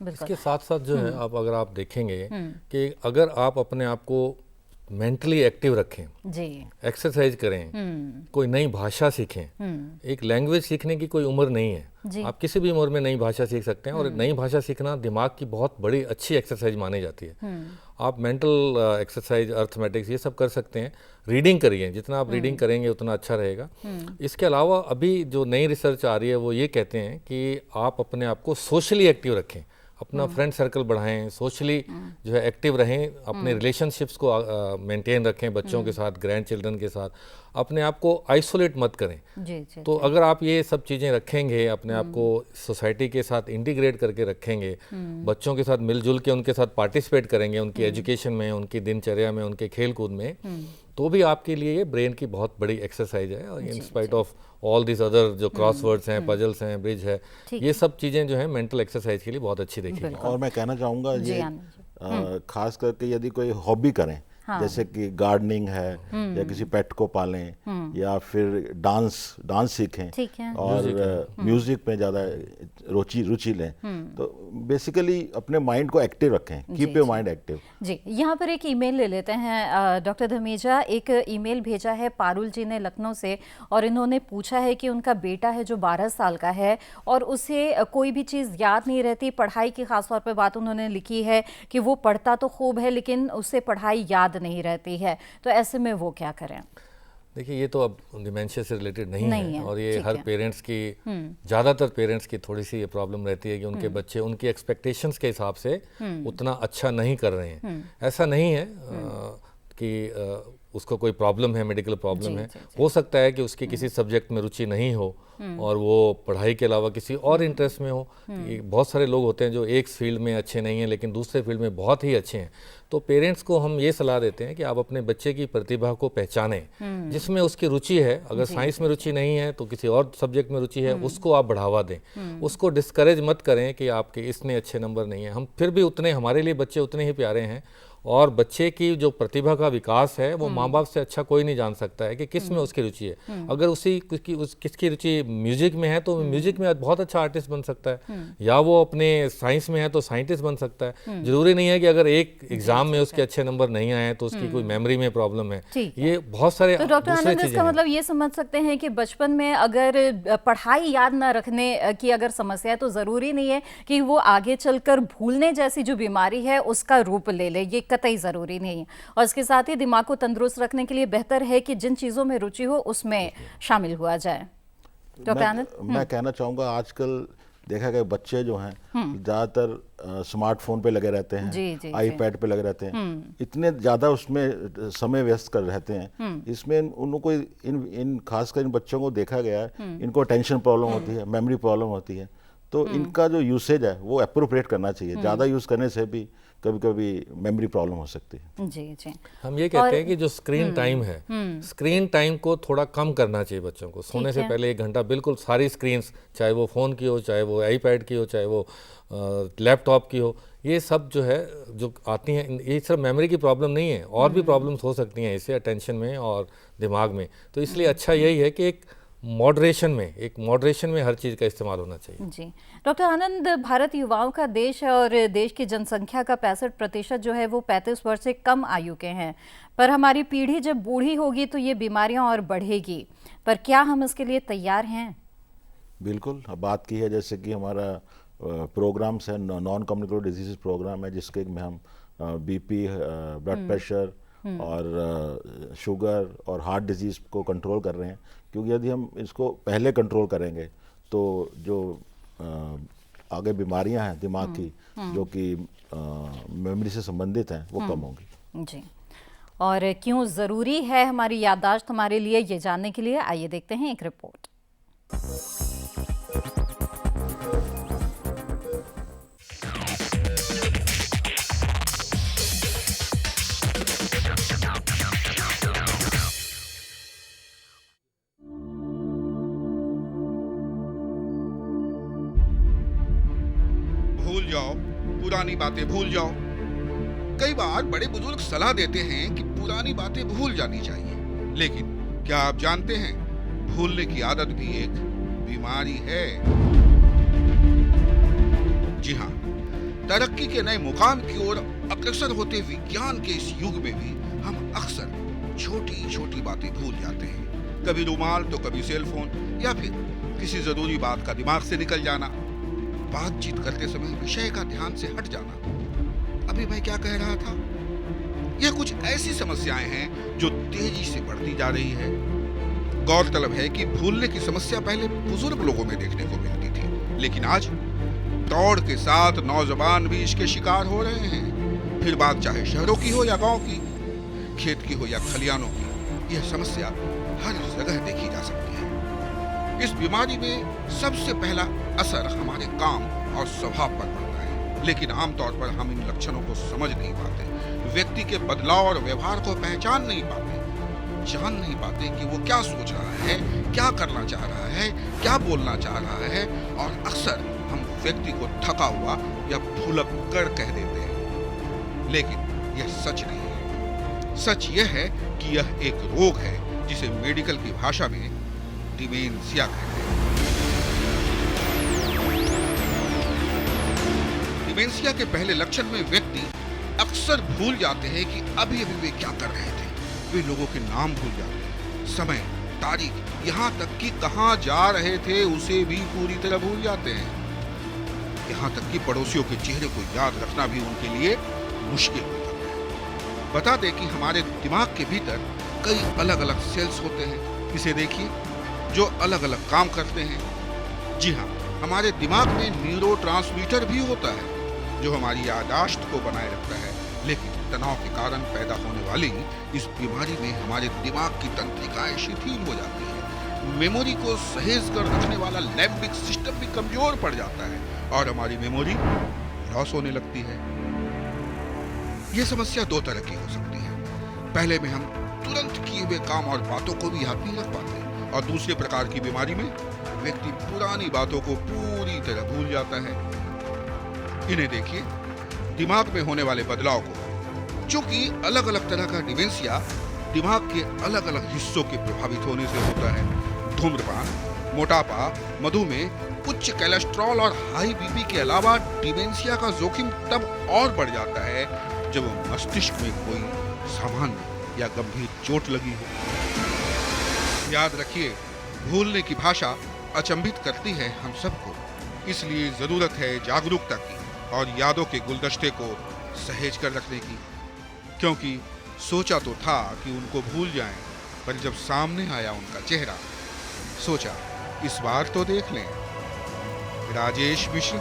बिल्कुल। इसके साथ साथ जो है अगर आप देखेंगे कि अगर आप अपने आप को मेंटली एक्टिव रखें, जी, एक्सरसाइज करें, कोई नई भाषा सीखें। एक लैंग्वेज सीखने की कोई उम्र नहीं है, आप किसी भी उम्र में नई भाषा सीख सकते हैं। और नई भाषा सीखना दिमाग की बहुत बड़ी अच्छी एक्सरसाइज मानी जाती है। आप मेंटल एक्सरसाइज, अर्थमेटिक्स, ये सब कर सकते हैं। रीडिंग करिए, जितना आप रीडिंग करेंगे उतना अच्छा रहेगा। इसके अलावा अभी जो नई रिसर्च आ रही है वो ये कहते हैं कि आप अपने आप को सोशली एक्टिव रखें, अपना फ्रेंड सर्कल बढ़ाएं, सोशली जो है एक्टिव रहें, अपने रिलेशनशिप्स को मेंटेन रखें, बच्चों के साथ, ग्रैंड चिल्ड्रन के साथ। अपने आप को आइसोलेट मत करें। जी, तो अगर आप ये सब चीज़ें रखेंगे, अपने आप को सोसाइटी के साथ इंटीग्रेट करके रखेंगे, बच्चों के साथ मिलजुल के उनके साथ पार्टिसिपेट करेंगे, उनकी एजुकेशन में, उनकी दिनचर्या में, उनके खेल कूद में, तो भी आपके लिए ये ब्रेन की बहुत बड़ी एक्सरसाइज है। In spite of all this other जो क्रॉसवर्ड्स हैं, पजल्स हैं, ब्रिज है, ये सब चीज़ें जो है मेंटल एक्सरसाइज के लिए बहुत अच्छी देखिए। और मैं कहना चाहूँगा ये खास करके यदि कोई हॉबी करें, जैसे कि गार्डनिंग है या किसी पेट को पालें या फिर डांस सीखें और म्यूजिक में ज़्यादा रुचि लें, तो बेसिकली अपने माइंड को एक्टिव रखें। Keep your mind active. जी, यहाँ पर एक ईमेल ले लेते हैं। डॉक्टर धमीजा, एक ईमेल भेजा है पारुल जी ने लखनऊ से, और इन्होंने पूछा है कि उनका बेटा है जो 12 साल का है और उसे कोई भी चीज़ याद नहीं रहती। पढ़ाई की खास तौर पर बात उन्होंने लिखी है कि वो पढ़ता तो खूब है लेकिन उसे पढ़ाई याद नहीं रहती है, तो ऐसे में वो क्या करें? देखिए, ये तो अब डिमेंशिया से रिलेटेड नहीं है और ये हर पेरेंट्स की, ज़्यादातर पेरेंट्स की थोड़ी सी ये प्रॉब्लम रहती है कि उनके बच्चे उनकी एक्सपेक्टेशंस के हिसाब से उतना अच्छा नहीं कर रहे हैं। ऐसा नहीं है कि उसको कोई प्रॉब्लम है, मेडिकल प्रॉब्लम जी, है, जी, जी। हो सकता है कि उसकी किसी सब्जेक्ट में रुचि नहीं हो और वो पढ़ाई के अलावा किसी और इंटरेस्ट में हो। ये बहुत सारे लोग होते हैं जो एक फील्ड में अच्छे नहीं हैं लेकिन दूसरे फील्ड में बहुत ही अच्छे हैं। तो पेरेंट्स को हम ये सलाह देते हैं कि आप अपने बच्चे की प्रतिभा को पहचानें, जिसमें उसकी रुचि है। अगर साइंस में रुचि नहीं है तो किसी और सब्जेक्ट में रुचि है, उसको आप बढ़ावा दें, उसको डिस्करेज मत करें कि आपके इसने अच्छे नंबर नहीं है। हम फिर भी उतने, हमारे लिए बच्चे उतने ही प्यारे हैं और बच्चे की जो प्रतिभा का विकास है वो माँ बाप से अच्छा कोई नहीं जान सकता है कि किस में उसकी रुचि है। अगर किसकी रुचि म्यूजिक में है तो म्यूजिक में बहुत अच्छा आर्टिस्ट बन सकता है, या वो अपने साइंस में है तो साइंटिस्ट बन सकता है। जरूरी नहीं है कि अगर एक एग्जाम में उसके अच्छे नंबर नहीं आए तो उसकी कोई मेमोरी में प्रॉब्लम है। ठीक है। ये बहुत सारे तो डॉक्टर दूसरे आनंद, चीजें इसका हैं। मतलब ये समझ सकते हैं कि बचपन में अगर पढ़ाई याद ना रखने की अगर समस्या है तो जरूरी नहीं है कि वो आगे चलकर भूलने जैसी जो बीमारी है उसका रूप ले ले, ये कतई जरूरी नहीं है। और इसके साथ ही दिमाग को तंदुरुस्त रखने के लिए बेहतर है कि जिन चीजों में रुचि हो उसमें शामिल हुआ जाए। डॉक्टर आनंद, मैं कहना चाहूँगा आजकल देखा गया बच्चे जो हैं ज़्यादातर स्मार्टफोन पे लगे रहते जी, हैं, जी, आईपैड पे लगे रहते हैं, इतने ज़्यादा उसमें समय व्यस्त कर रहते हैं। इसमें उनको इन खासकर इन बच्चों को देखा गया है, इनको अटेंशन प्रॉब्लम होती है, मेमोरी प्रॉब्लम होती है। तो इनका जो यूसेज है वो अप्रोप्रिएट करना चाहिए। ज़्यादा यूज़ करने से भी कभी कभी मेमोरी प्रॉब्लम हो सकती है। जी जी। हम ये कहते हैं कि जो स्क्रीन टाइम है, स्क्रीन टाइम को थोड़ा कम करना चाहिए बच्चों को। सोने से पहले 1 घंटा बिल्कुल सारी स्क्रीन्स, चाहे वो फ़ोन की हो, चाहे वो आईपैड की हो, चाहे वो लैपटॉप की हो, ये सब जो है जो आती हैं, ये सिर्फ मेमोरी की प्रॉब्लम नहीं है, और भी प्रॉब्लम्स हो सकती हैं इससे, अटेंशन में और दिमाग में। तो इसलिए अच्छा यही है कि एक मॉडरेशन में हर चीज़ का इस्तेमाल होना चाहिए। जी डॉक्टर आनंद, भारत युवाओं का देश है और देश की जनसंख्या का 65% जो है वो 35 वर्ष से कम आयु के हैं। पर हमारी पीढ़ी जब बूढ़ी होगी तो ये बीमारियां और बढ़ेगी, पर क्या हम इसके लिए तैयार हैं? बिल्कुल, अब बात की है जैसे कि हमारा प्रोग्राम्स है, नॉन कम्युनिकेबल डिजीज़ प्रोग्राम है, जिसके में हम बीपी, ब्लड प्रेशर और शुगर और हार्ट डिजीज़ को कंट्रोल कर रहे हैं। क्योंकि यदि हम इसको पहले कंट्रोल करेंगे तो जो आगे बीमारियां हैं दिमाग की जो कि मेमोरी से संबंधित हैं वो कम होंगी। जी, और क्यों ज़रूरी है हमारी याददाश्त हमारे लिए, ये जानने के लिए आइए देखते हैं एक रिपोर्ट। भूल जाओ, पुरानी बातें भूल जाओ। कई बार बड़े बुजुर्ग सलाह देते हैं कि पुरानी बातें भूल जानी चाहिए, लेकिन क्या आप जानते हैं भूलने की आदत भी एक बीमारी है। जी हाँ, तरक्की के नए मुकाम की ओर अग्रसर होते विज्ञान के इस युग में भी हम अक्सर छोटी छोटी बातें भूल जाते हैं। कभी रुमाल तो कभी सेलफोन, या फिर किसी जरूरी बात का दिमाग से निकल जाना, बातचीत करते समय विषय का ध्यान से हट जाना। अभी मैं क्या कह रहा था? यह कुछ ऐसी समस्याएं हैं जो तेजी से बढ़ती जा रही है। गौरतलब है कि भूलने की समस्या पहले बुजुर्ग लोगों में देखने को मिलती थी, लेकिन आज दौड़ के साथ नौजवान भी इसके शिकार हो रहे हैं। फिर बात चाहे शहरों की हो या गांव की, खेत की हो या खलियानों की, यह समस्या हर जगह देखी जा सकती है। इस बीमारी में सबसे पहला असर हमारे काम और स्वभाव पर पड़ता है, लेकिन आमतौर पर हम इन लक्षणों को समझ नहीं पाते। व्यक्ति के बदलाव और व्यवहार को पहचान नहीं पाते, जान नहीं पाते कि वो क्या सोच रहा है, क्या करना चाह रहा है, क्या बोलना चाह रहा है, और अक्सर हम व्यक्ति को थका हुआ या भुलक्कड़ कह देते हैं। लेकिन यह सच नहीं है। सच यह है कि यह एक रोग है जिसे मेडिकल की भाषा में डिमेंशिया कहते हैं। डिमेंशिया के पहले लक्षण में व्यक्ति अक्सर भूल जाते हैं कि अभी अभी वे क्या कर रहे थे। वे लोगों के नाम भूल जाते हैं, समय, तारीख, यहाँ तक कि कहाँ जा रहे थे उसे भी पूरी तरह भूल जाते हैं। यहाँ तक कि पड़ोसियों के चेहरे को याद रखना भी उनके लिए मुश्किल हो जाता है। बता दें कि हमारे दिमाग के भीतर कई अलग अलग सेल्स होते हैं, इसे देखिए, जो अलग अलग काम करते हैं। जी हाँ, हमारे दिमाग में न्यूरोट्रांसमीटर भी होता है जो हमारी याददाश्त को बनाए रखता है, लेकिन तनाव के कारण पैदा होने वाली इस बीमारी में हमारे दिमाग की तंत्रिकाएं शिथिल हो जाती हैं। मेमोरी को सहेज कर रखने वाला लिम्बिक सिस्टम भी कमजोर पड़ जाता है और हमारी मेमोरी लॉस होने लगती है। ये समस्या दो तरह की हो सकती है। पहले में हम तुरंत किए हुए काम और बातों को भी याद नहीं रख पाते, और दूसरे प्रकार की बीमारी में व्यक्ति पुरानी बातों को पूरी तरह भूल जाता है। इन्हें देखिए, दिमाग में होने वाले बदलाव को, चूंकि अलग अलग तरह का डिमेंशिया दिमाग के अलग अलग हिस्सों के प्रभावित होने से होता है। धूम्रपान, मोटापा, मधुमेह, उच्च कोलेस्ट्रॉल और हाई बीपी के अलावा डिमेंशिया का जोखिम तब और बढ़ जाता है जब मस्तिष्क में कोई सामान्य या गंभीर चोट लगी हो। याद रखिए, भूलने की भाषा अचंभित करती है हम सबको, इसलिए जरूरत है जागरूकता की और यादों के गुलदस्ते को सहेज कर रखने की। क्योंकि सोचा तो था कि उनको भूल जाएं, पर जब सामने आया उनका चेहरा, सोचा इस बार तो देख लें। राजेश मिश्र,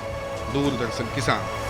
दूरदर्शन किसान।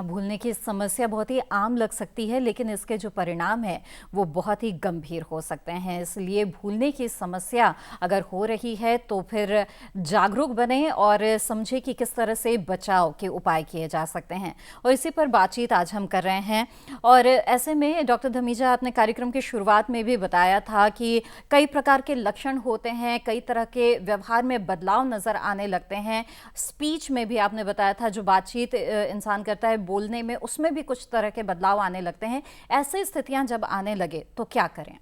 भूलने की समस्या बहुत ही आम लग सकती है, लेकिन इसके जो परिणाम हैं वो बहुत ही गंभीर हो सकते हैं। इसलिए भूलने की समस्या अगर हो रही है तो फिर जागरूक बने और समझे कि किस तरह से बचाव के उपाय किए जा सकते हैं, और इसी पर बातचीत आज हम कर रहे हैं। और ऐसे में डॉक्टर धमीजा, आपने कार्यक्रम की शुरुआत में भी बताया था कि कई प्रकार के लक्षण होते हैं, कई तरह के व्यवहार में बदलाव नज़र आने लगते हैं। स्पीच में भी आपने बताया था, जो बातचीत इंसान करता है बोलने में, उसमें भी कुछ तरह के बदलाव आने लगते हैं। ऐसी स्थितियां जब आने लगे तो क्या करें?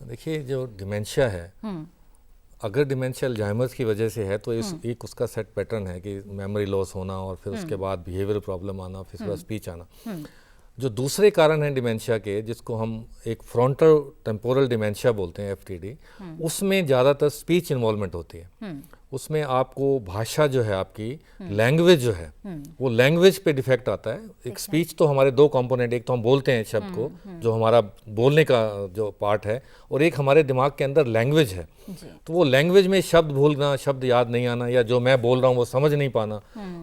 देखिए, जो डिमेंशिया है, अगर डिमेंशिया अल्जाइमर्स की वजह से है तो एक उसका सेट पैटर्न है कि मेमोरी लॉस होना और फिर उसके बाद बिहेवियर प्रॉब्लम आना, फिर उसके बाद स्पीच आना। जो दूसरे कारण हैं डिमेंशिया के, जिसको हम एक फ्रंटल टेम्पोरल डिमेंशिया बोलते हैं, FTD, उसमें ज़्यादातर स्पीच इन्वॉल्वमेंट होती है। उसमें आपको भाषा जो है, आपकी लैंग्वेज जो है, वो लैंग्वेज पे डिफेक्ट आता है। एक स्पीच तो हमारे दो कंपोनेंट, एक तो हम बोलते हैं शब्द को, जो हमारा बोलने का जो पार्ट है, और एक हमारे दिमाग के अंदर लैंग्वेज है। तो वो लैंग्वेज में शब्द भूलना, शब्द याद नहीं आना, या जो मैं बोल रहा हूँ वो समझ नहीं पाना,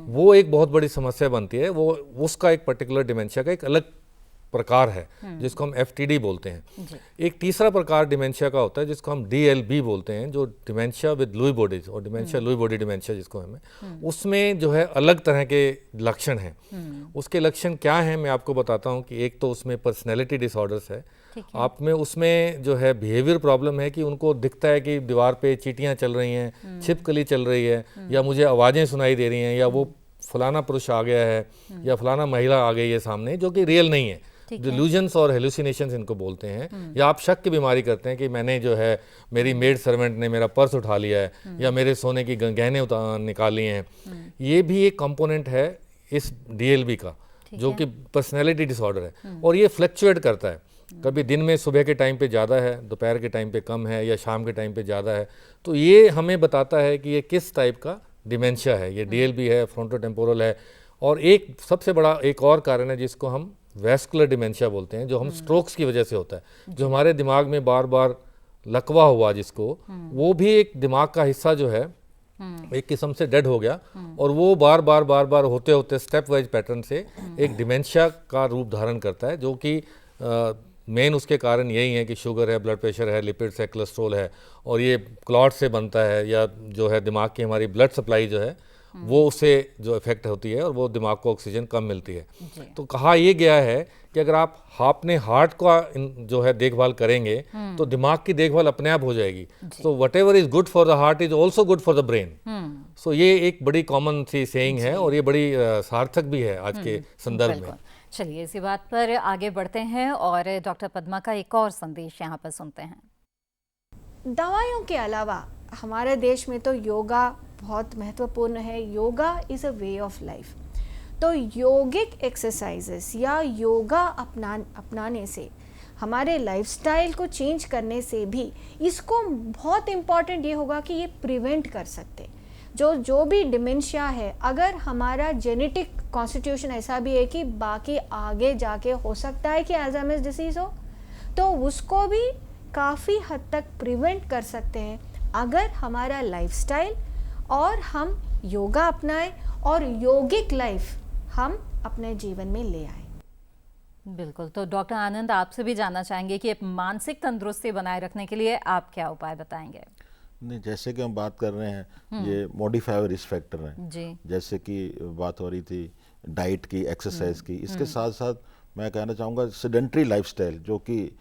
वो एक बहुत बड़ी समस्या बनती है। वो उसका एक पर्टिकुलर डिमेंशिया का एक अलग प्रकार है जिसको हम FTD बोलते हैं। एक तीसरा प्रकार डिमेंशिया का होता है जिसको हम DLB बोलते हैं, जो डिमेंशिया विद लुई बॉडीज, और डिमेंशिया लुई बॉडी डिमेंशिया जिसको हमें, उसमें जो है अलग तरह के लक्षण हैं। उसके लक्षण क्या हैं मैं आपको बताता हूँ। कि एक तो उसमें पर्सनैलिटी डिसऑर्डर्स है, आप में उसमें जो है बिहेवियर प्रॉब्लम है कि उनको दिखता है कि दीवार पे चींटियाँ चल रही हैं, छिपकली चल रही है, या मुझे आवाज़ें सुनाई दे रही हैं, या वो फलाना पुरुष आ गया है, या फलाना महिला आ गई है सामने, जो कि रियल नहीं है। डिल्यूजन्स और हेलुसिनेशंस इनको बोलते हैं। या आप शक की बीमारी करते हैं कि मैंने जो है, मेरी मेड सर्वेंट ने मेरा पर्स उठा लिया है, या मेरे सोने की गहने निकाल लिए हैं। ये भी एक कंपोनेंट है इस DLB का, जो कि पर्सनैलिटी डिसऑर्डर है, और ये फ्लक्चुएट करता है। कभी दिन में सुबह के टाइम पे ज़्यादा है, दोपहर के टाइम पे कम है, या शाम के टाइम पे ज़्यादा है। तो ये हमें बताता है कि ये किस टाइप का डिमेंशिया है। ये DLB है, फ्रंटोटेम्पोरल है। और एक सबसे बड़ा एक और कारण है जिसको हम वैस्कुलर डिमेंशिया बोलते हैं, जो हम स्ट्रोक्स की वजह से होता है, जो हमारे दिमाग में बार बार लकवा हुआ जिसको, वो भी एक दिमाग का हिस्सा जो है एक किस्म से डेड हो गया, और वो बार बार होते होते स्टेप वाइज पैटर्न से एक डिमेंशिया का रूप धारण करता है। जो कि मेन उसके कारण यही है कि शुगर है, ब्लड प्रेशर है, लिपिड्स है, कोलेस्ट्रॉल है, और ये क्लॉट से बनता है, या जो है दिमाग की हमारी ब्लड सप्लाई जो है वो उससे जो इफेक्ट होती है, और वो दिमाग को ऑक्सीजन कम मिलती है। तो कहा यह गया है कि अगर आप अपने हार्ट का जो है देखभाल करेंगे तो दिमाग की देखभाल अपने आप हो जाएगी। So whatever is good for the heart is also good for the brain. So ये एक बड़ी कॉमन सी सेइंग है, और ये बड़ी सार्थक भी है आज के संदर्भ में। चलिए इसी बात पर आगे बढ़ते हैं और डॉक्टर पद्मा का एक और संदेश यहाँ पर सुनते हैं। दवाइयों के अलावा हमारे देश में तो योगा बहुत महत्वपूर्ण है। Yoga is a way of life. तो योगिक एक्सरसाइजेस या योगा अपनाने से, हमारे लाइफस्टाइल को चेंज करने से भी इसको बहुत इम्पॉर्टेंट ये होगा कि ये प्रिवेंट कर सकते। जो भी डिमेंशिया है, अगर हमारा जेनेटिक कॉन्स्टिट्यूशन ऐसा भी है कि बाकी आगे जाके हो सकता है कि अल्जाइमर्स डिसीज़ हो, तो उसको भी काफ़ी हद तक प्रिवेंट कर सकते हैं अगर हमारा लाइफस्टाइल और हम योगा अपनाएं और योगिक लाइफ हम अपने जीवन में ले आए। बिल्कुल। तो डॉक्टर आनंद, आपसे भी जानना चाहेंगे कि मानसिक तंदुरुस्ती बनाए रखने के लिए आप क्या उपाय बताएंगे? नहीं, जैसे कि हम बात कर रहे हैं, ये मॉडिफायर रिस्क फैक्टर हैं। जी। जैसे कि बात हो रही थी डाइट की, एक्सरसाइज की, इसके साथ साथ मैं कहना चाहूँगा सेडेंट्री लाइफस्टाइल, जो कि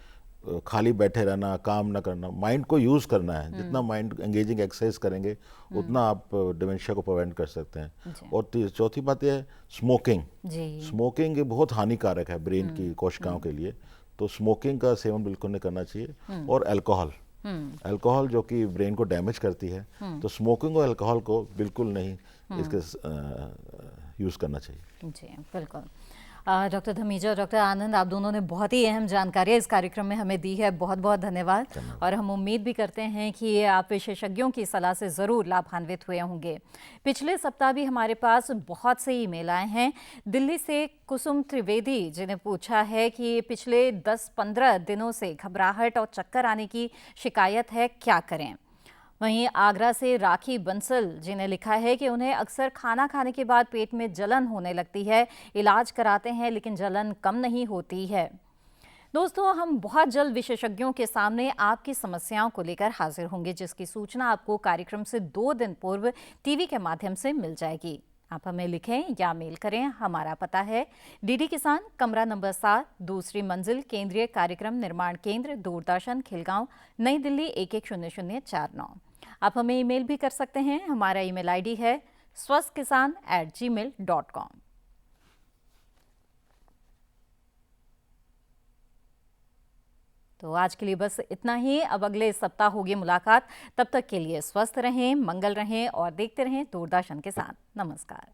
खाली बैठे रहना, काम ना करना, माइंड को यूज़ करना है। जितना माइंड एंगेजिंग एक्सरसाइज करेंगे उतना आप डिमेंशिया को प्रिवेंट कर सकते हैं। और चौथी बात यह है स्मोकिंग। स्मोकिंग ये बहुत हानिकारक है ब्रेन की कोशिकाओं के लिए, तो स्मोकिंग का सेवन बिल्कुल नहीं करना चाहिए। और अल्कोहल जो कि ब्रेन को डैमेज करती है, तो स्मोकिंग और अल्कोहल को बिल्कुल नहीं इसके यूज़ करना चाहिए। जी बिल्कुल। डॉक्टर धमीजा और डॉक्टर आनंद, आप दोनों ने बहुत ही अहम जानकारी इस कार्यक्रम में हमें दी है। बहुत बहुत धन्यवाद। और हम उम्मीद भी करते हैं कि आप विशेषज्ञों की सलाह से ज़रूर लाभान्वित हुए होंगे। पिछले सप्ताह भी हमारे पास बहुत से ईमेल आए हैं। दिल्ली से कुसुम त्रिवेदी जिन्हें पूछा है कि पिछले 10-15 दिनों से घबराहट और चक्कर आने की शिकायत है, क्या करें। वहीं आगरा से राखी बंसल जिन्हें लिखा है कि उन्हें अक्सर खाना खाने के बाद पेट में जलन होने लगती है, इलाज कराते हैं लेकिन जलन कम नहीं होती है। दोस्तों, हम बहुत जल्द विशेषज्ञों के सामने आपकी समस्याओं को लेकर हाजिर होंगे, जिसकी सूचना आपको कार्यक्रम से 2 दिन पूर्व टीवी के माध्यम से मिल जाएगी। आप हमें लिखें या मेल करें। हमारा पता है डीडी किसान, कमरा नंबर 7, दूसरी मंजिल, केंद्रीय कार्यक्रम निर्माण केंद्र, दूरदर्शन, खिलगांव, नई दिल्ली 110049। आप हमें ईमेल भी कर सकते हैं। हमारा ईमेल आईडी है swasthkisan@gmail.com। तो आज के लिए बस इतना ही। अब अगले सप्ताह होगी मुलाकात। तब तक के लिए स्वस्थ रहें, मंगल रहें और देखते रहें दूरदर्शन के साथ। नमस्कार।